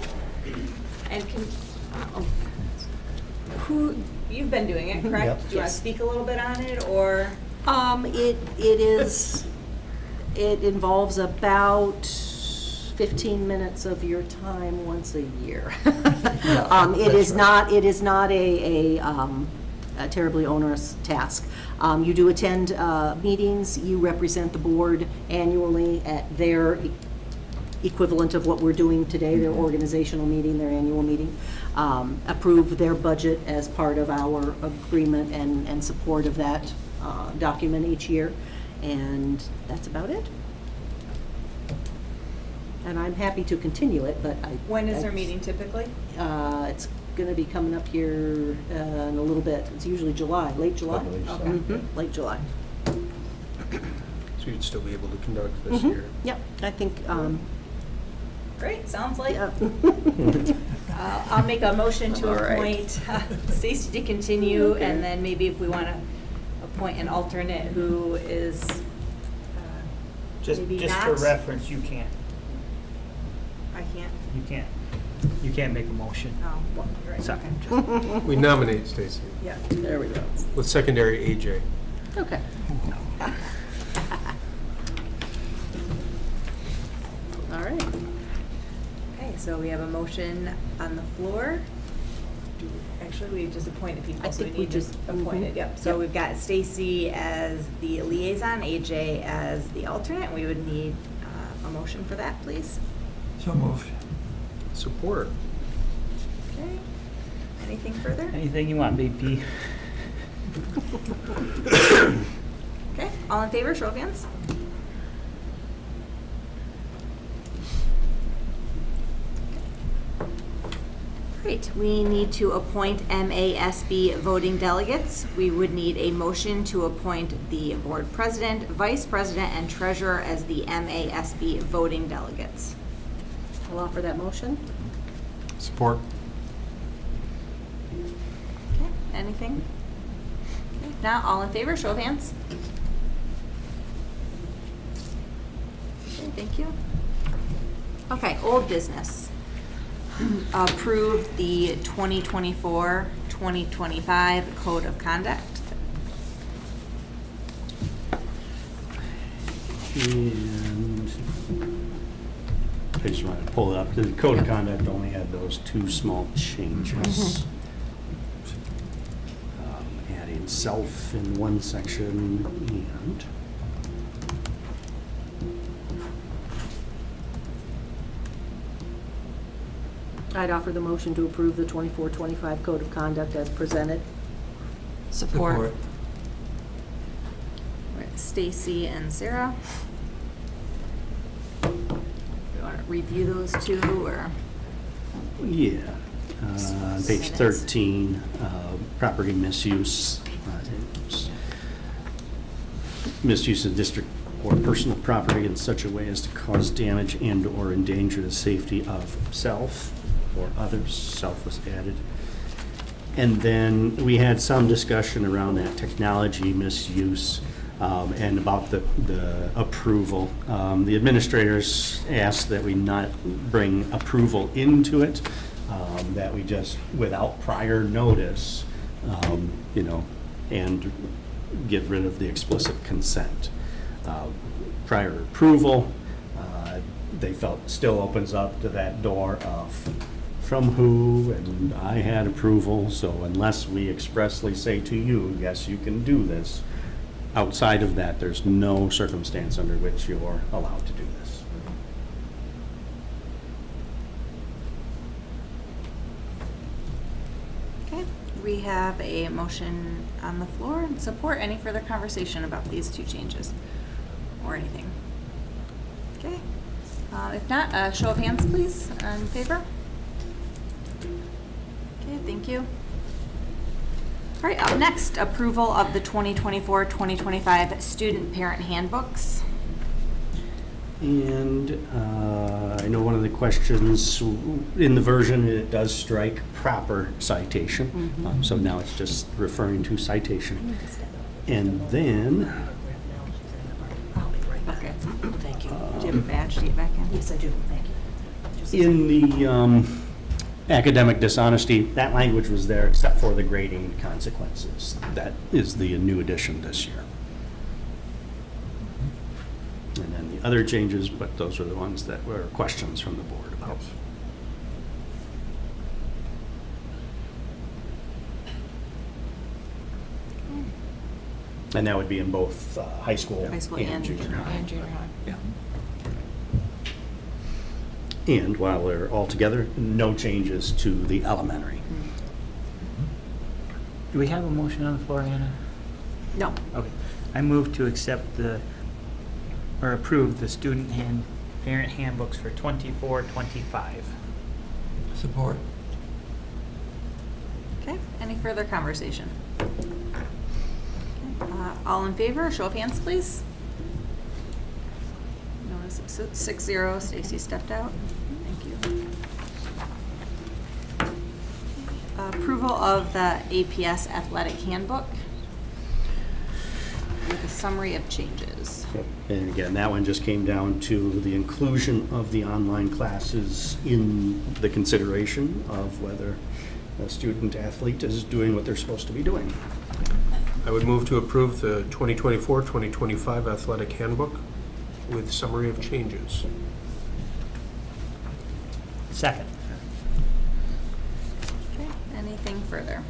[SPEAKER 2] And you've been doing it, correct?
[SPEAKER 3] Yep.
[SPEAKER 2] Do you want to speak a little bit on it, or?
[SPEAKER 4] It involves about 15 minutes of your time once a year. It is not a terribly onerous task. You do attend meetings. You represent the board annually at their equivalent of what we're doing today, their organizational meeting, their annual meeting, approve their budget as part of our agreement and support of that document each year, and that's about it. And I'm happy to continue it, but
[SPEAKER 2] When is their meeting typically?
[SPEAKER 4] It's going to be coming up here in a little bit. It's usually July, late July.
[SPEAKER 3] I believe so.
[SPEAKER 4] Mhm, late July.
[SPEAKER 5] So you'd still be able to conduct this year?
[SPEAKER 4] Yep, I think,
[SPEAKER 2] Great, sounds like.
[SPEAKER 4] yeah.
[SPEAKER 2] I'll make a motion to
[SPEAKER 4] All right.
[SPEAKER 2] appoint Stacy to continue, and then maybe if we want to appoint an alternate who is
[SPEAKER 6] Just
[SPEAKER 2] maybe
[SPEAKER 6] for
[SPEAKER 2] not.
[SPEAKER 6] reference, you can't.
[SPEAKER 2] I can't.
[SPEAKER 6] You can't make a motion.
[SPEAKER 2] Oh, well, you're right.
[SPEAKER 6] Sorry.
[SPEAKER 2] Okay.
[SPEAKER 5] We nominate Stacy
[SPEAKER 2] Yeah.
[SPEAKER 4] There we go.
[SPEAKER 5] with secondary AJ.
[SPEAKER 4] Okay. All right.
[SPEAKER 2] Okay, so we have a motion on the floor. Actually, we just appointed people,
[SPEAKER 4] I
[SPEAKER 2] so we
[SPEAKER 4] think we
[SPEAKER 2] need to
[SPEAKER 4] just-
[SPEAKER 2] appointed, yep. So
[SPEAKER 4] Yep.
[SPEAKER 2] we've got Stacy as the liaison, AJ as the alternate. We would need a motion for that, please.
[SPEAKER 1] So moved.
[SPEAKER 5] Support.
[SPEAKER 2] Okay. Anything further?
[SPEAKER 6] Anything you want, BP.
[SPEAKER 2] Okay, all in favor, show of hands. Great, we need to appoint MASB voting delegates. We would need a motion to appoint the board president, vice president, and treasurer as the MASB voting delegates.
[SPEAKER 4] I'll offer that motion.
[SPEAKER 7] Support.
[SPEAKER 2] Okay, anything? Okay, now, all in favor, show of hands. Okay, thank you. Okay, old business. Approve the 2024-2025 Code of Conduct.
[SPEAKER 3] And I just wanted to pull it up. The code of conduct only had those two small changes. Adding self in one section and
[SPEAKER 4] I'd offer the motion to approve the 24-25 Code of Conduct as presented.
[SPEAKER 1] Support.
[SPEAKER 2] Stacy and Sarah. You want to review those two, or?
[SPEAKER 3] yeah. Page
[SPEAKER 2] Minutes.
[SPEAKER 3] 13, property misuse. It's misuse of district or personal property in such a way as to cause damage and/or endanger the safety of self or others. Self was added. And then we had some discussion around that technology misuse and about the approval. The administrators asked that we not bring approval into it, that we just, without prior notice, and get rid of the explicit consent. Prior approval, they felt still opens up to that door of from who, and I had approval, so unless we expressly say to you, yes, you can do this, outside of that, there's no circumstance under which you're allowed to do this.
[SPEAKER 2] Okay, we have a motion on the floor and support. Any further conversation about these two changes or anything? Okay, if not, a show of hands, please, in favor. Okay, thank you. All right, up next, approval of the 2024-2025 student parent handbooks.
[SPEAKER 3] And I know one of the questions in the version, it does strike proper citation. So now it's just referring to citation. And then,
[SPEAKER 2] Okay, thank you. Do you have a badge to get back in?
[SPEAKER 4] Yes, I do. Thank you.
[SPEAKER 3] in the academic dishonesty, that language was there except for the grading consequences. That is the new addition this year. And then the other changes, but those were the ones that were questions from the board about. And that would be in both high school
[SPEAKER 2] High school
[SPEAKER 3] and junior high.
[SPEAKER 2] And junior high.
[SPEAKER 3] Yeah. And while they're all together, no changes to the elementary.
[SPEAKER 6] Do we have a motion on the floor, Anna?
[SPEAKER 2] No.
[SPEAKER 6] Okay. I move to accept or approve the parent handbooks for 24-25.
[SPEAKER 1] Support.
[SPEAKER 2] Okay, any further conversation? Okay, all in favor, show of hands, please. Notice it's 6-0, Stacy stepped out. Thank you. Approval of the APS athletic handbook with a summary of changes.
[SPEAKER 3] And again, that one just came down to the inclusion of the online classes in the consideration of whether a student athlete is doing what they're supposed to be doing.
[SPEAKER 5] I would move to approve the 2024-2025 athletic handbook with summary of changes.
[SPEAKER 6] Second.
[SPEAKER 2] Okay, Anything further?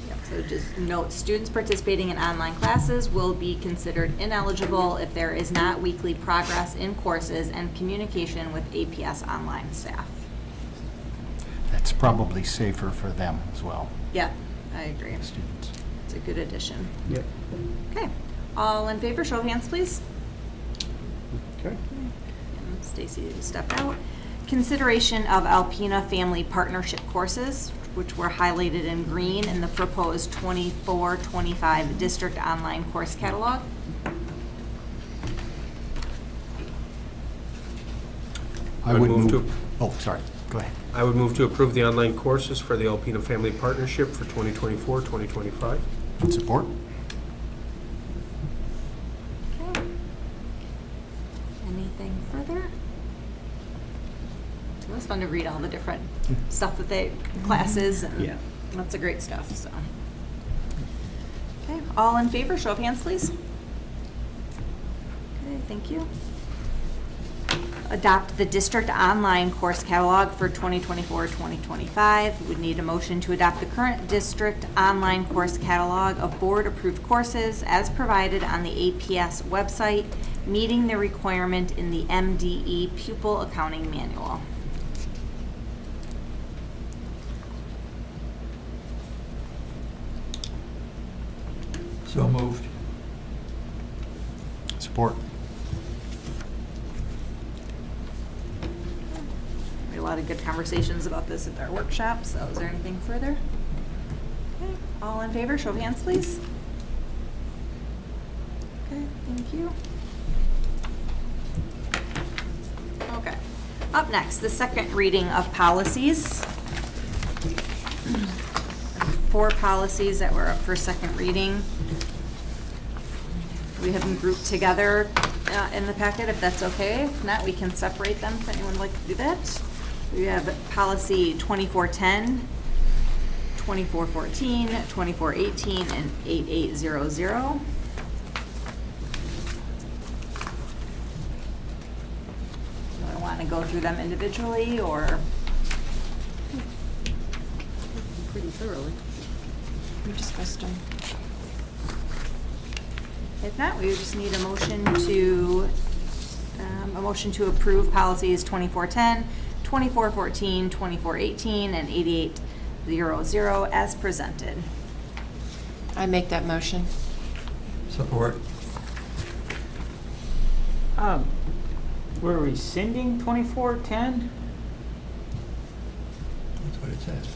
[SPEAKER 2] Yep, so just note, students participating in online classes will be considered ineligible if there is not weekly progress in courses and communication with APS online staff.
[SPEAKER 7] That's probably safer for them as well,
[SPEAKER 2] Yep, I agree.
[SPEAKER 7] students.
[SPEAKER 2] It's a good addition.
[SPEAKER 3] Yep.
[SPEAKER 2] Okay, all in favor, show of hands, please.
[SPEAKER 3] Okay.
[SPEAKER 2] And Stacy stepped out. Consideration of Alpena Family Partnership courses, which were highlighted in green in the proposed 24-25 district online course catalog.
[SPEAKER 7] I would move. Oh, sorry, go ahead.
[SPEAKER 5] I would move to approve the online courses for the Alpena Family Partnership for 2024-2025.
[SPEAKER 7] Support?
[SPEAKER 2] Okay. Anything further? It was fun to read all the different stuff that they, classes, and
[SPEAKER 3] Yeah.
[SPEAKER 2] lots of great stuff, so. Okay, all in favor, show of hands, please. Okay, thank you. Adopt the district online course catalog for 2024-2025. Would need a motion to adopt the current district online course catalog of board-approved courses as provided on the APS website, meeting the requirement in the MDE Pupil Accounting Manual.
[SPEAKER 1] So moved.
[SPEAKER 7] Support.
[SPEAKER 2] We had a lot of good conversations about this at our workshop, so is there anything further? Okay, all in favor, show of hands, please. Okay, thank you. Okay, up next, the second reading of policies. 4 policies that were up for second reading. We have them grouped together in the packet, if that's okay. If not, we can separate them if anyone would like to do that. We have policy 2410, 2414, 2418, and 8800. Do I want to go through them individually, or?
[SPEAKER 4] Pretty thoroughly.
[SPEAKER 2] We discussed them. If not, we would just need a motion to approve policies 2410, 2414, 2418, and 8800 as presented.
[SPEAKER 10] I make that motion.
[SPEAKER 1] Support.
[SPEAKER 6] We're rescinding 2410?
[SPEAKER 1] That's what it says.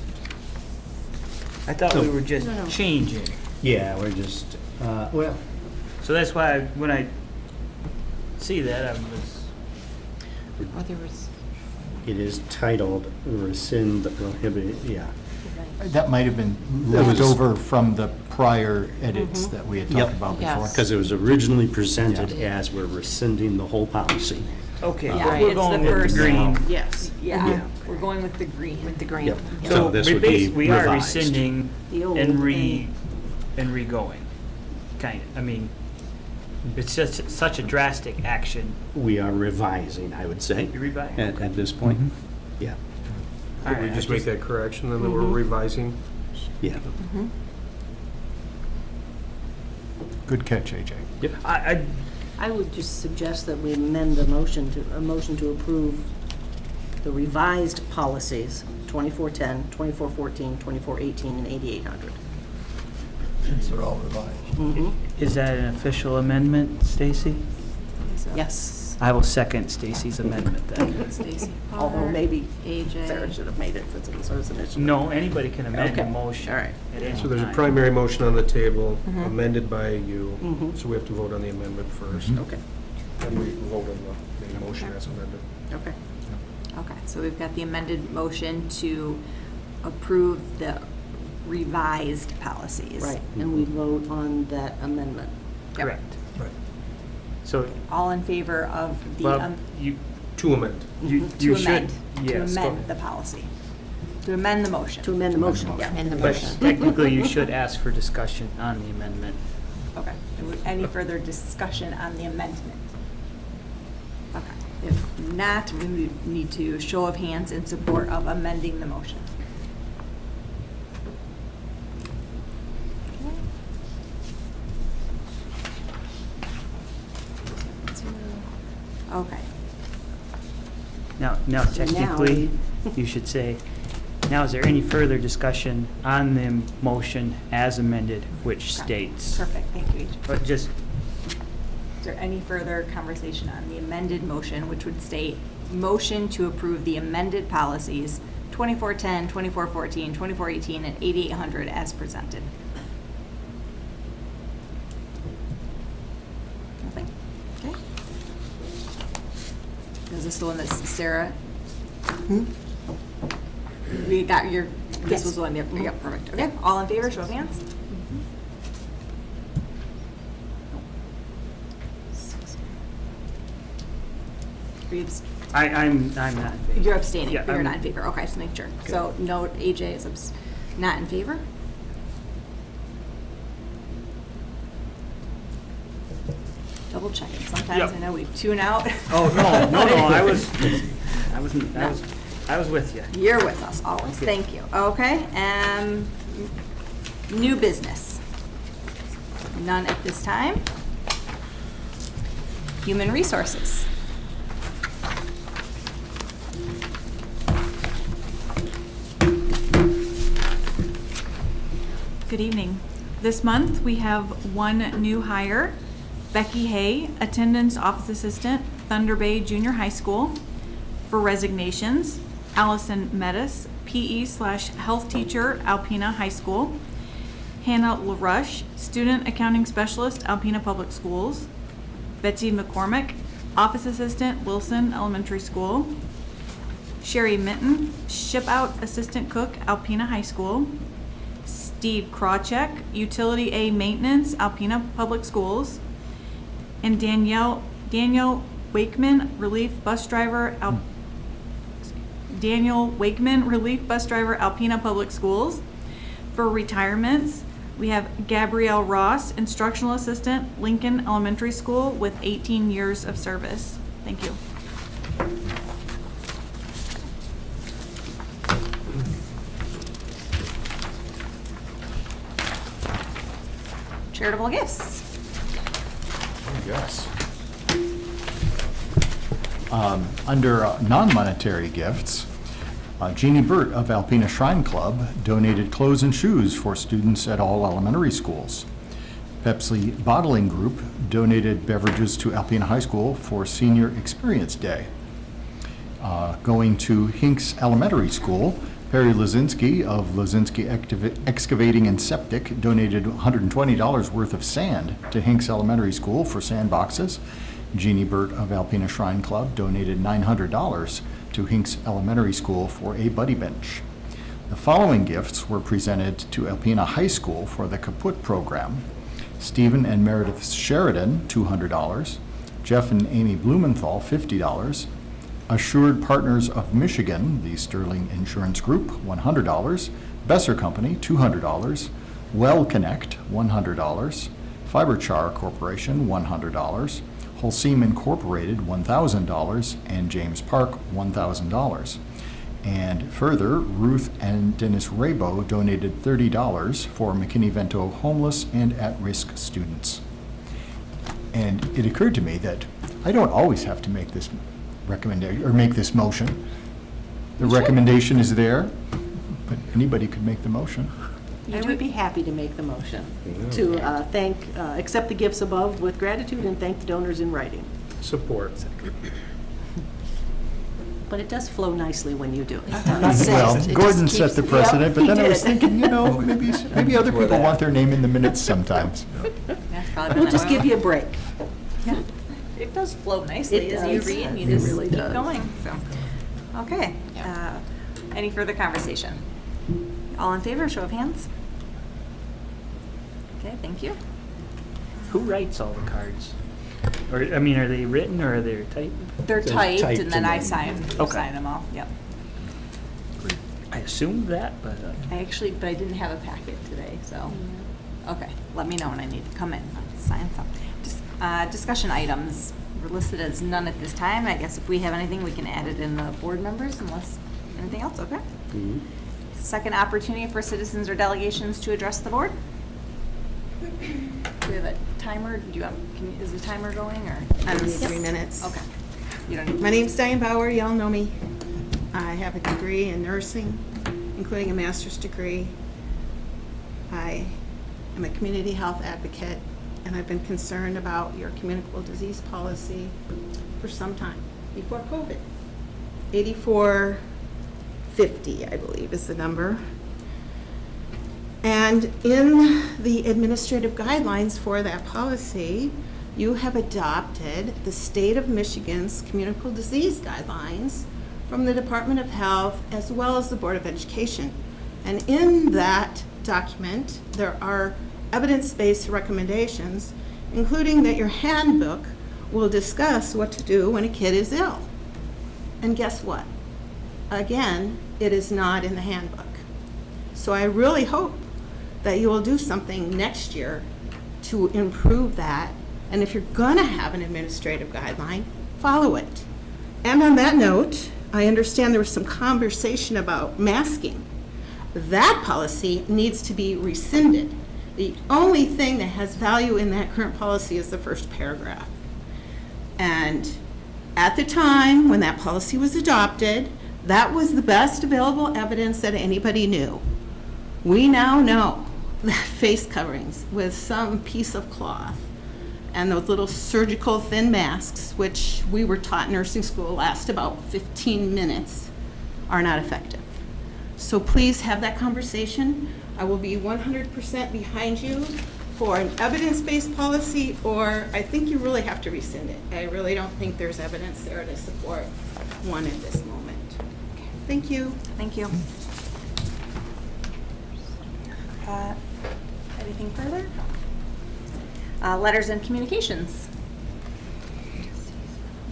[SPEAKER 6] I thought we were just
[SPEAKER 4] No.
[SPEAKER 6] changing.
[SPEAKER 3] Yeah, we're just, well,
[SPEAKER 6] So that's why when I see that, I was,
[SPEAKER 10] Oh, there was,
[SPEAKER 3] it is titled rescind the prohibited, yeah.
[SPEAKER 7] That might have been
[SPEAKER 3] That
[SPEAKER 7] left
[SPEAKER 3] was-
[SPEAKER 7] over from the prior edits that we had
[SPEAKER 3] Yep.
[SPEAKER 7] talked about before.
[SPEAKER 10] Yes.
[SPEAKER 3] Because it was originally presented
[SPEAKER 10] Yeah.
[SPEAKER 3] as we're rescinding the whole policy.
[SPEAKER 6] okay,
[SPEAKER 2] Yeah,
[SPEAKER 6] we're
[SPEAKER 2] it's
[SPEAKER 6] going
[SPEAKER 2] the
[SPEAKER 6] with
[SPEAKER 2] first
[SPEAKER 6] the green.
[SPEAKER 4] Yes.
[SPEAKER 2] Yeah,
[SPEAKER 3] Yeah.
[SPEAKER 2] we're going with the green.
[SPEAKER 10] with the green.
[SPEAKER 3] Yep.
[SPEAKER 10] Yeah.
[SPEAKER 3] So this would be
[SPEAKER 6] We are
[SPEAKER 3] revised.
[SPEAKER 6] rescinding
[SPEAKER 4] The old
[SPEAKER 6] and re-going, kind of. I mean, it's just such a drastic action.
[SPEAKER 3] We are revising, I would say,
[SPEAKER 6] You revise?
[SPEAKER 3] at this point.
[SPEAKER 7] Mhm.
[SPEAKER 3] Yeah,
[SPEAKER 5] Could we just make that correction, then that we're revising?
[SPEAKER 3] yeah.
[SPEAKER 7] Good catch, AJ.
[SPEAKER 3] Yep.
[SPEAKER 4] I would just suggest that we amend the motion to approve the revised policies, 2410, 2414, 2418, and 8800.
[SPEAKER 1] Since they're all revised.
[SPEAKER 6] Is that an official amendment, Stacy?
[SPEAKER 4] Yes.
[SPEAKER 6] I will second Stacy's amendment then.
[SPEAKER 2] Stacy
[SPEAKER 4] Although
[SPEAKER 2] Potter,
[SPEAKER 4] maybe
[SPEAKER 2] AJ.
[SPEAKER 4] Sarah should have made it since it was hers initially.
[SPEAKER 6] No, anybody can amend the
[SPEAKER 4] Okay,
[SPEAKER 6] motion.
[SPEAKER 4] all right.
[SPEAKER 6] at any
[SPEAKER 5] So there's a
[SPEAKER 6] time.
[SPEAKER 5] primary motion on the table,
[SPEAKER 2] Mhm.
[SPEAKER 5] amended by you,
[SPEAKER 4] Mhm.
[SPEAKER 5] so we have to vote on the amendment first.
[SPEAKER 4] Okay,
[SPEAKER 5] Then we vote on the motion as amended.
[SPEAKER 4] okay.
[SPEAKER 2] Okay, so we've got the amended motion to approve the revised policies.
[SPEAKER 4] Right, and we vote on that amendment.
[SPEAKER 2] Yep.
[SPEAKER 6] Correct.
[SPEAKER 1] Right.
[SPEAKER 6] So,
[SPEAKER 2] All in favor of the,
[SPEAKER 6] well, you
[SPEAKER 5] To amend.
[SPEAKER 6] you
[SPEAKER 2] to
[SPEAKER 6] should,
[SPEAKER 2] amend, to
[SPEAKER 6] yes. go-
[SPEAKER 2] amend the policy, to amend the motion.
[SPEAKER 4] To amend the motion, yeah.
[SPEAKER 10] And the
[SPEAKER 6] But
[SPEAKER 10] motion.
[SPEAKER 6] technically, you should ask for discussion on the amendment.
[SPEAKER 2] Okay. Any further discussion on the amendment? Okay. If not, we would need to show of hands in support of amending the motion. Okay.
[SPEAKER 6] Now
[SPEAKER 4] So
[SPEAKER 6] technically,
[SPEAKER 4] now
[SPEAKER 6] you should say, now is there any further discussion on the motion as amended, which states?
[SPEAKER 2] Perfect, thank you.
[SPEAKER 6] But just,
[SPEAKER 2] Is there any further conversation on the amended motion, which would state, motion to approve the amended policies 2410, 2414, 2418, and 8800 as presented? Nothing? Okay. Is this the one that Sarah? We got your, this
[SPEAKER 4] Yes.
[SPEAKER 2] was the one, yep, perfect. Okay, all in favor, show of hands? Are you
[SPEAKER 6] I'm not in favor.
[SPEAKER 2] You're abstaining,
[SPEAKER 6] Yeah,
[SPEAKER 2] but you're
[SPEAKER 6] I'm-
[SPEAKER 2] not in favor. Okay, so make sure. So no, AJ is not in favor? Double checking. Sometimes
[SPEAKER 6] Yep.
[SPEAKER 2] I know we tune out.
[SPEAKER 6] Oh, no, I was with you.
[SPEAKER 2] You're with us always. Thank you. Okay, new business. None at this time. Human resources.
[SPEAKER 11] Good evening. This month, we have one new hire, Becky Hay, Attendance Office Assistant, Thunder Bay Junior High School. For resignations, Allison Metis, PE/health teacher, Alpena High School. Hannah LaRush, Student Accounting Specialist, Alpena Public Schools. Betsy McCormick, Office Assistant, Wilson Elementary School. Sherry Minton, Ship Out Assistant Cook, Alpena High School. Steve Krawcheck, Utility A Maintenance, Alpena Public Schools. And Danielle Wakeman, Relief Bus Driver, Daniel Wakeman, Relief Bus Driver, Alpena Public Schools. For retirements, we have Gabrielle Ross, Instructional Assistant, Lincoln Elementary School, with 18 years of service. Thank you.
[SPEAKER 2] Charitable gifts.
[SPEAKER 7] Yes. Under non-monetary gifts, Jeannie Burt of Alpena Shrine Club donated clothes and shoes for students at all elementary schools. Pepsi Bottling Group donated beverages to Alpena High School for Senior Experience Day. Going to Hinks Elementary School, Perry Lazinski of Lazinski Excavating and Septic donated $120 worth of sand to Hinks Elementary School for sandboxes. Jeannie Burt of Alpena Shrine Club donated $900 to Hinks Elementary School for a buddy bench. The following gifts were presented to Alpena High School for the Kaput program. Stephen and Meredith Sheridan, $200. Jeff and Amy Blumenthal, $50. Assured Partners of Michigan, the Sterling Insurance Group, $100. Besser Company, $200. Well Connect, $100. Fiberchar Corporation, $100. Holcim Incorporated, $1,000, and James Park, $1,000. And further, Ruth and Dennis Rabo donated $30 for McKinney-Vento homeless and at-risk students. And it occurred to me that I don't always have to make this recommendation, or make this motion. The recommendation is there, but anybody could make the motion.
[SPEAKER 4] I would be happy to make the motion to accept the gifts above with gratitude and thank the donors in writing.
[SPEAKER 5] Support.
[SPEAKER 4] But it does flow nicely when you do it.
[SPEAKER 7] Well, Gordon set the precedent, but then I was thinking, maybe other people want their name in the minutes sometimes.
[SPEAKER 2] That's probably
[SPEAKER 4] We'll
[SPEAKER 2] been
[SPEAKER 4] just
[SPEAKER 2] a-
[SPEAKER 4] give you a break.
[SPEAKER 2] Yeah, it does flow nicely
[SPEAKER 4] It
[SPEAKER 2] as you
[SPEAKER 4] does.
[SPEAKER 2] read and you
[SPEAKER 4] It
[SPEAKER 2] just
[SPEAKER 4] really
[SPEAKER 2] keep
[SPEAKER 4] does.
[SPEAKER 2] going, so. Okay, any further conversation? All in favor, show of hands? Okay, thank you.
[SPEAKER 6] Who writes all the cards? Or, I mean, are they written or are they typed?
[SPEAKER 2] They're typed
[SPEAKER 3] typed
[SPEAKER 2] and then
[SPEAKER 3] and
[SPEAKER 2] I
[SPEAKER 3] then-
[SPEAKER 2] sign
[SPEAKER 6] Okay.
[SPEAKER 2] them all, yep.
[SPEAKER 6] I assumed that, but,
[SPEAKER 2] But I didn't have a packet today, so, okay, let me know when I need to come in, I'll sign some. Discussion items were listed as none at this time. I guess if we have anything, we can add it in the board members unless anything else, okay? Second opportunity for citizens or delegations to address the board. Do we have a timer? Is the timer going or?
[SPEAKER 10] I need 3 minutes.
[SPEAKER 2] Okay. You don't need
[SPEAKER 8] My name's Diane Bauer, y'all know me. I have a degree in nursing, including a master's degree. I am a community health advocate, and I've been concerned about your communicable disease policy for some time, before COVID. 8450, I believe, is the number. And in the administrative guidelines for that policy, you have adopted the state of Michigan's communicable disease guidelines from the Department of Health as well as the Board of Education. And in that document, there are evidence-based recommendations, including that your handbook will discuss what to do when a kid is ill. And guess what? Again, it is not in the handbook. So I really hope that you will do something next year to improve that. And if you're going to have an administrative guideline, follow it. And on that note, I understand there was some conversation about masking. That policy needs to be rescinded. The only thing that has value in that current policy is the first paragraph. And at the time when that policy was adopted, that was the best available evidence that anybody knew. We now know that face coverings with some piece of cloth and those little surgical thin masks, which we were taught in nursing school last about 15 minutes, are not effective. So please have that conversation. I will be 100% behind you for an evidence-based policy, or I think you really have to rescind it. I really don't think there's evidence there to support one at this moment. Thank you.
[SPEAKER 2] Thank you. Anything further? Letters and communications.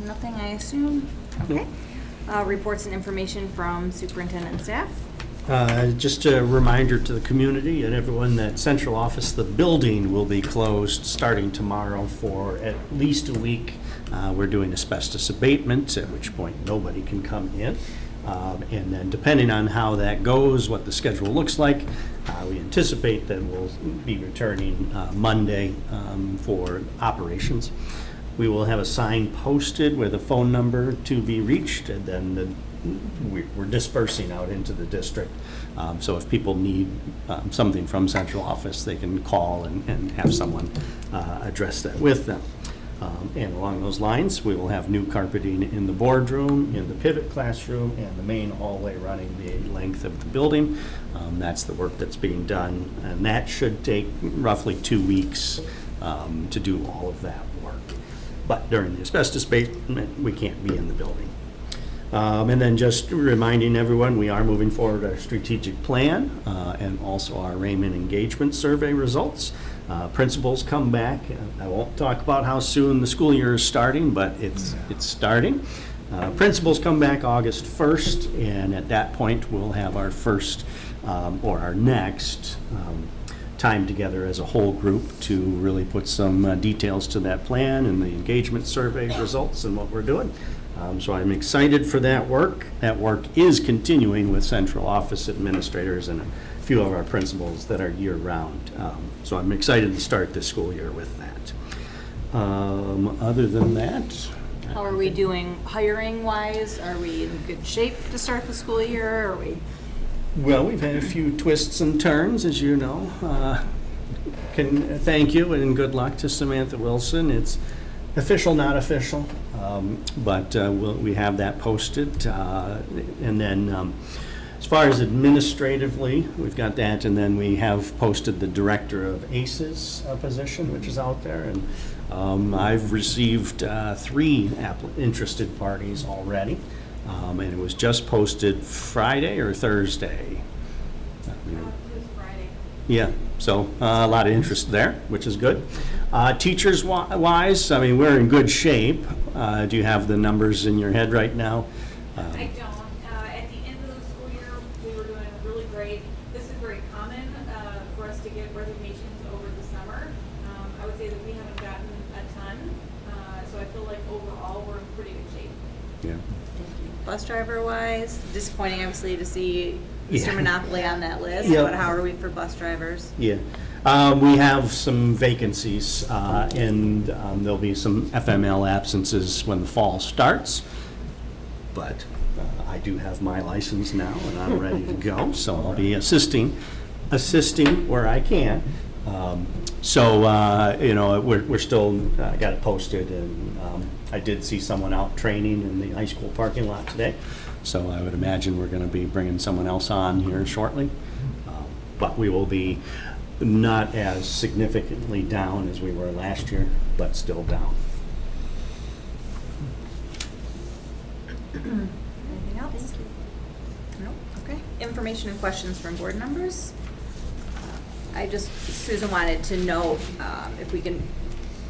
[SPEAKER 2] Nothing, I assume? Okay. Reports and information from superintendent and staff.
[SPEAKER 3] Just a reminder to the community and everyone that central office, the building will be closed starting tomorrow for at least a week. We're doing asbestos abatement, at which point nobody can come in. And then depending on how that goes, what the schedule looks like, we anticipate that we'll be returning Monday for operations. We will have a sign posted with a phone number to be reached, and then we're dispersing out into the district. So if people need something from central office, they can call and have someone address that with them. And along those lines, we will have new carpeting in the boardroom, in the pivot classroom, and the main hallway running the length of the building. That's the work that's being done, and that should take roughly 2 weeks to do all of that work. But during the asbestos abatement, we can't be in the building. And then just reminding everyone, we are moving forward our strategic plan and also our Raymond engagement survey results. Principals come back. I won't talk about how soon the school year is starting, but it's starting. Principals come back August 1st, and at that point we'll have our first or our next time together as a whole group to really put some details to that plan and the engagement survey results and what we're doing. So I'm excited for that work. That work is continuing with central office administrators and a few of our principals that are year-round. So I'm excited to start this school year with that. Other than that,
[SPEAKER 2] How are we doing hiring-wise? Are we in good shape to start the school year? Are we?
[SPEAKER 3] well, we've had a few twists and turns, as you know. Thank you and good luck to Samantha Wilson. It's official, not official, but we have that posted. And then as far as administratively, we've got that, and then we have posted the director of ACES position, which is out there. And I've received 3 interested parties already, and it was just posted Friday or Thursday.
[SPEAKER 11] Friday.
[SPEAKER 3] Yeah, so a lot of interest there, which is good. Teachers wise, I mean, we're in good shape. Do you have the numbers in your head right now?
[SPEAKER 11] I don't. At the end of the school year, we were doing really great. This is very common for us to get resignations over the summer. I would say that we haven't gotten a ton, so I feel like overall we're in pretty good shape.
[SPEAKER 3] Yeah.
[SPEAKER 2] Bus driver wise, disappointing obviously to see Mr.
[SPEAKER 3] Yeah.
[SPEAKER 2] Monopoly on that list,
[SPEAKER 3] Yeah.
[SPEAKER 2] but how are we for bus drivers?
[SPEAKER 3] Yeah. We have some vacancies, and there'll be some FML absences when the fall starts. But I do have my license now, and I'm ready to go, so I'll be assisting where I can. We're still got it posted, and I did see someone out training in the high school parking lot today, so I would imagine we're going to be bringing someone else on here shortly. But we will be not as significantly down as we were last year, but still down.
[SPEAKER 2] Anything else? No? Okay. Information and questions from board members? Susan wanted to know if we can,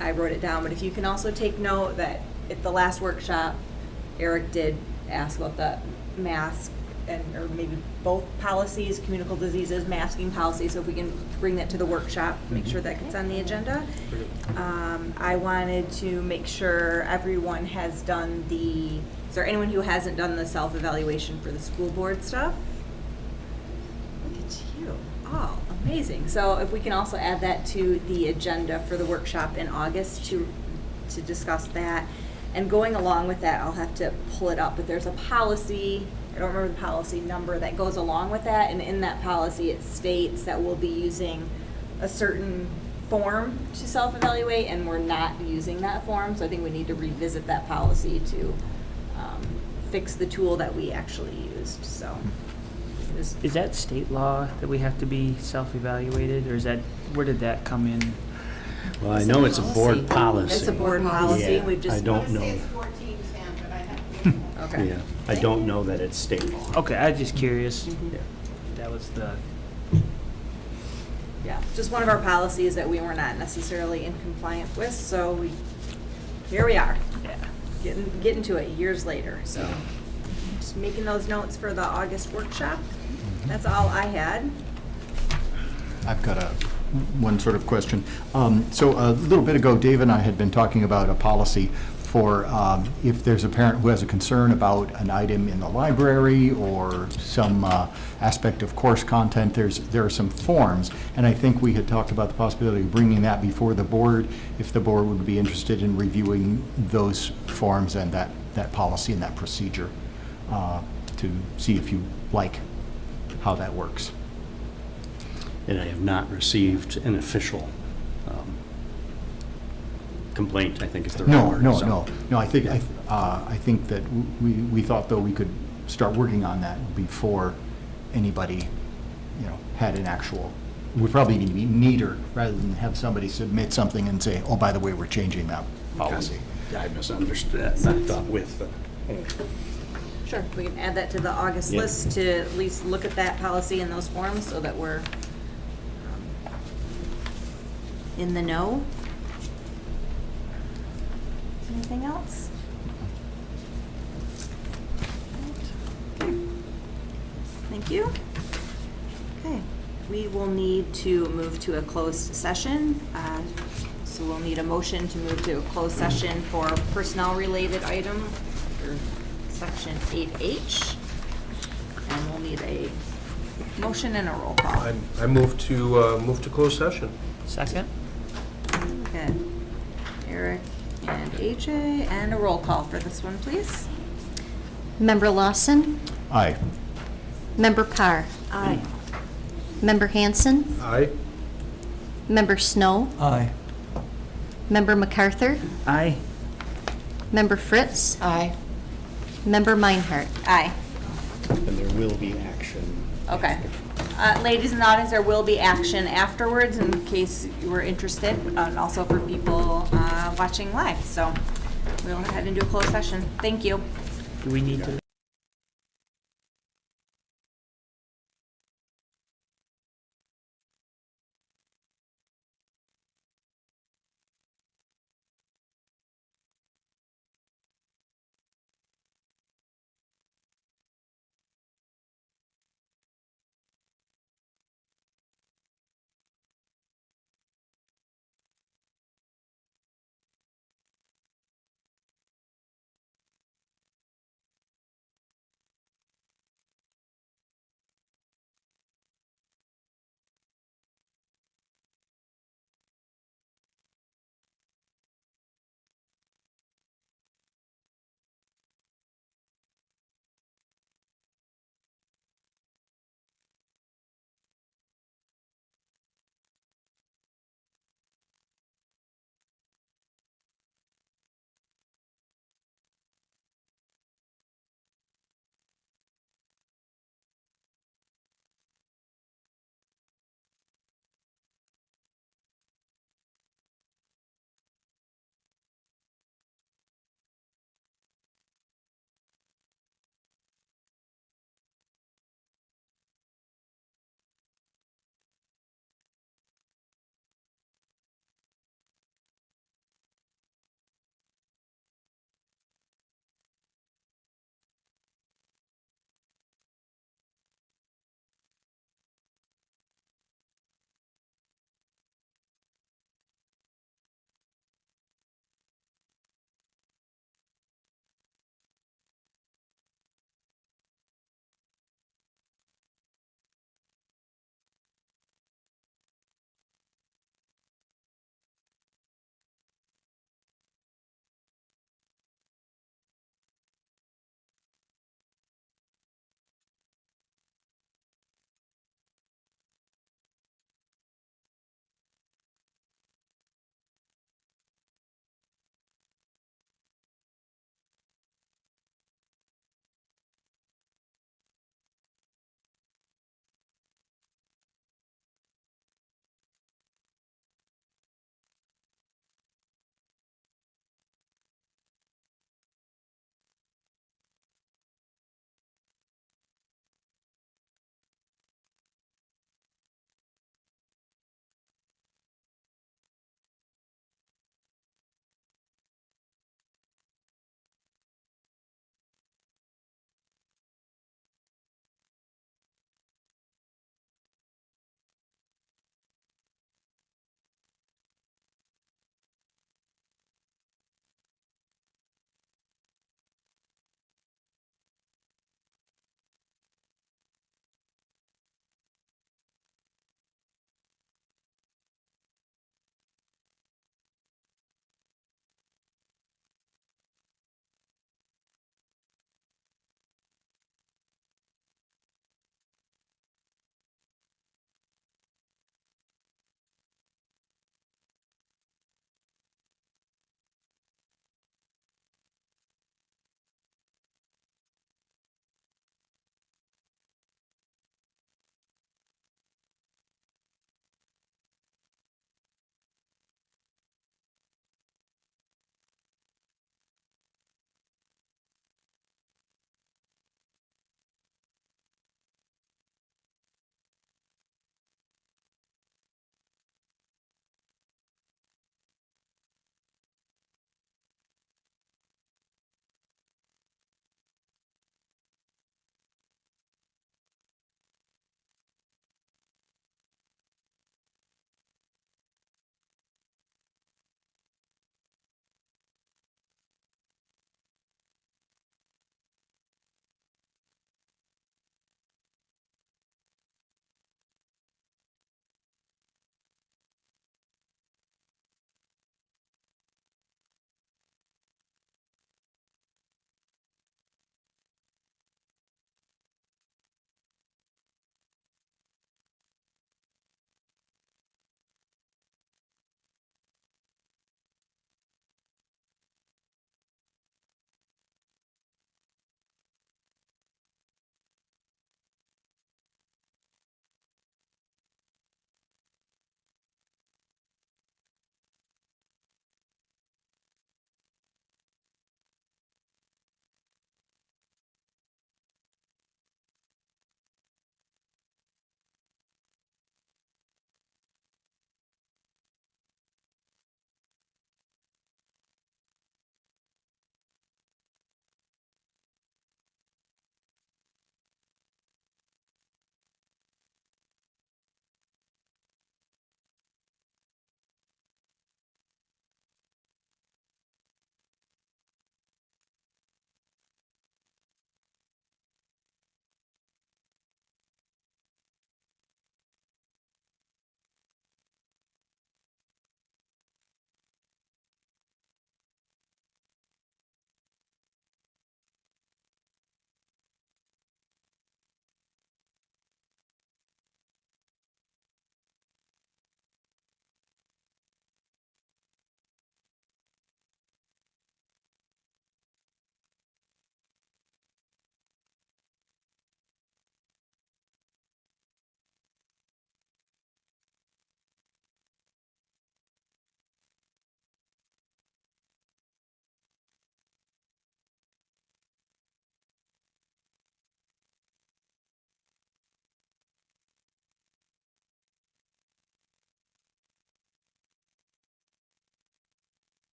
[SPEAKER 2] I wrote it down, but if you can also take note that at the last workshop, Eric did ask about the mask or maybe both policies, communicable diseases, masking policy, so if we can bring that to the workshop, make sure that gets on the agenda. I wanted to make sure everyone has done is there anyone who hasn't done the self-evaluation for the school board stuff? Look at you. Oh, amazing. So if we can also add that to the agenda for the workshop in August to discuss that. And going along with that, I'll have to pull it up, but there's a policy, I don't remember the policy number, that goes along with that, and in that policy it states that we'll be using a certain form to self-evaluate, and we're not using that form, so I think we need to revisit that policy to fix the tool that we actually used, so.
[SPEAKER 6] Is that state law that we have to be self-evaluated, or where did that come in?
[SPEAKER 3] Well, I know it's a board policy.
[SPEAKER 2] It's a board policy,
[SPEAKER 3] Yeah,
[SPEAKER 2] we've just.
[SPEAKER 3] I don't know.
[SPEAKER 8] It's 1410, but I have to.
[SPEAKER 2] Okay.
[SPEAKER 3] Yeah, I don't know that it's state law.
[SPEAKER 6] Okay, I was just curious.
[SPEAKER 3] Yeah.
[SPEAKER 6] That was the,
[SPEAKER 2] Yeah, just one of our policies that we were not necessarily in compliance with, so here we are,
[SPEAKER 6] yeah.
[SPEAKER 2] getting to it years later, so. Just making those notes for the August workshop. That's all I had.
[SPEAKER 7] I've got one sort of question. So a little bit ago, Dave and I had been talking about a policy for if there's a parent who has a concern about an item in the library or some aspect of course content, there are some forms, and I think we had talked about the possibility of bringing that before the board, if the board would be interested in reviewing those forms and that policy and that procedure to see if you like how that works.
[SPEAKER 3] And I have not received an official complaint, I think is the right word.
[SPEAKER 7] No, I think that we thought, though, we could start working on that before anybody, had an actual, would probably need to be neater rather than have somebody submit something and say, oh, by the way, we're changing that policy.
[SPEAKER 3] Yeah, I misunderstood that, and I thought with,
[SPEAKER 2] Sure. We can add that to the August
[SPEAKER 3] Yeah.
[SPEAKER 2] list to at least look at that policy and those forms so that we're in the know. Anything else? Okay. Thank you. Okay, we will need to move to a closed session. So we'll need a motion to move to a closed session for personnel-related item, or Section 8H. And we'll need a motion and a roll call.
[SPEAKER 5] I move to close session.
[SPEAKER 6] Second?
[SPEAKER 2] Okay. Eric and AJ, and a roll call for this one, please.
[SPEAKER 9] Member Lawson,
[SPEAKER 7] Aye.
[SPEAKER 9] Member Parr,
[SPEAKER 2] Aye.
[SPEAKER 9] Member Hanson,
[SPEAKER 5] Aye.
[SPEAKER 9] Member Snow,
[SPEAKER 1] Aye.
[SPEAKER 9] Member MacArthur,
[SPEAKER 6] Aye.
[SPEAKER 9] Member Fritz,
[SPEAKER 10] Aye.
[SPEAKER 9] Member Meinhardt.
[SPEAKER 2] Aye.
[SPEAKER 3] and there will be action.
[SPEAKER 2] Okay. Ladies and audience, there will be action afterwards in case you were interested, and also for people watching live. So we'll head into a closed session. Thank you.
[SPEAKER 6] Do we need to?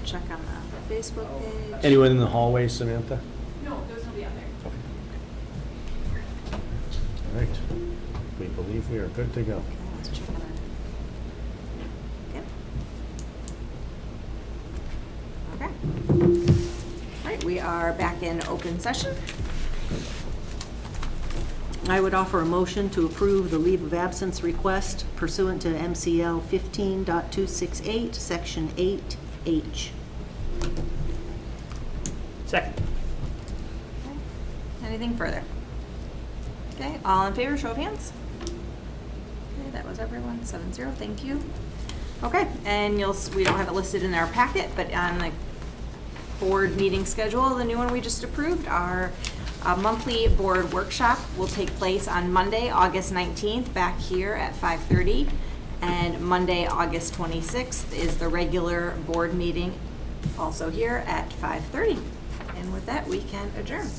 [SPEAKER 2] check on the Facebook page.
[SPEAKER 3] Anyone in the hallway, Samantha?
[SPEAKER 11] No, there's nobody out there.
[SPEAKER 3] All right. We believe we are good to go.
[SPEAKER 2] Okay, let's check on it. Okay. All right, we are back in open session.
[SPEAKER 4] I would offer a motion to approve the leave of absence request pursuant to MCL 15.268, Section 8H.
[SPEAKER 6] Second.
[SPEAKER 2] Okay. Anything further? Okay, all in favor, show of hands. Okay, that was everyone, 7-0, thank you. Okay, and we don't have it listed in our packet, but on the board meeting schedule, the new one we just approved, our monthly board workshop will take place on Monday, August 19th, back here at 5:30. And Monday, August 26th is the regular board meeting, also here at 5:30. And with that, we can adjourn.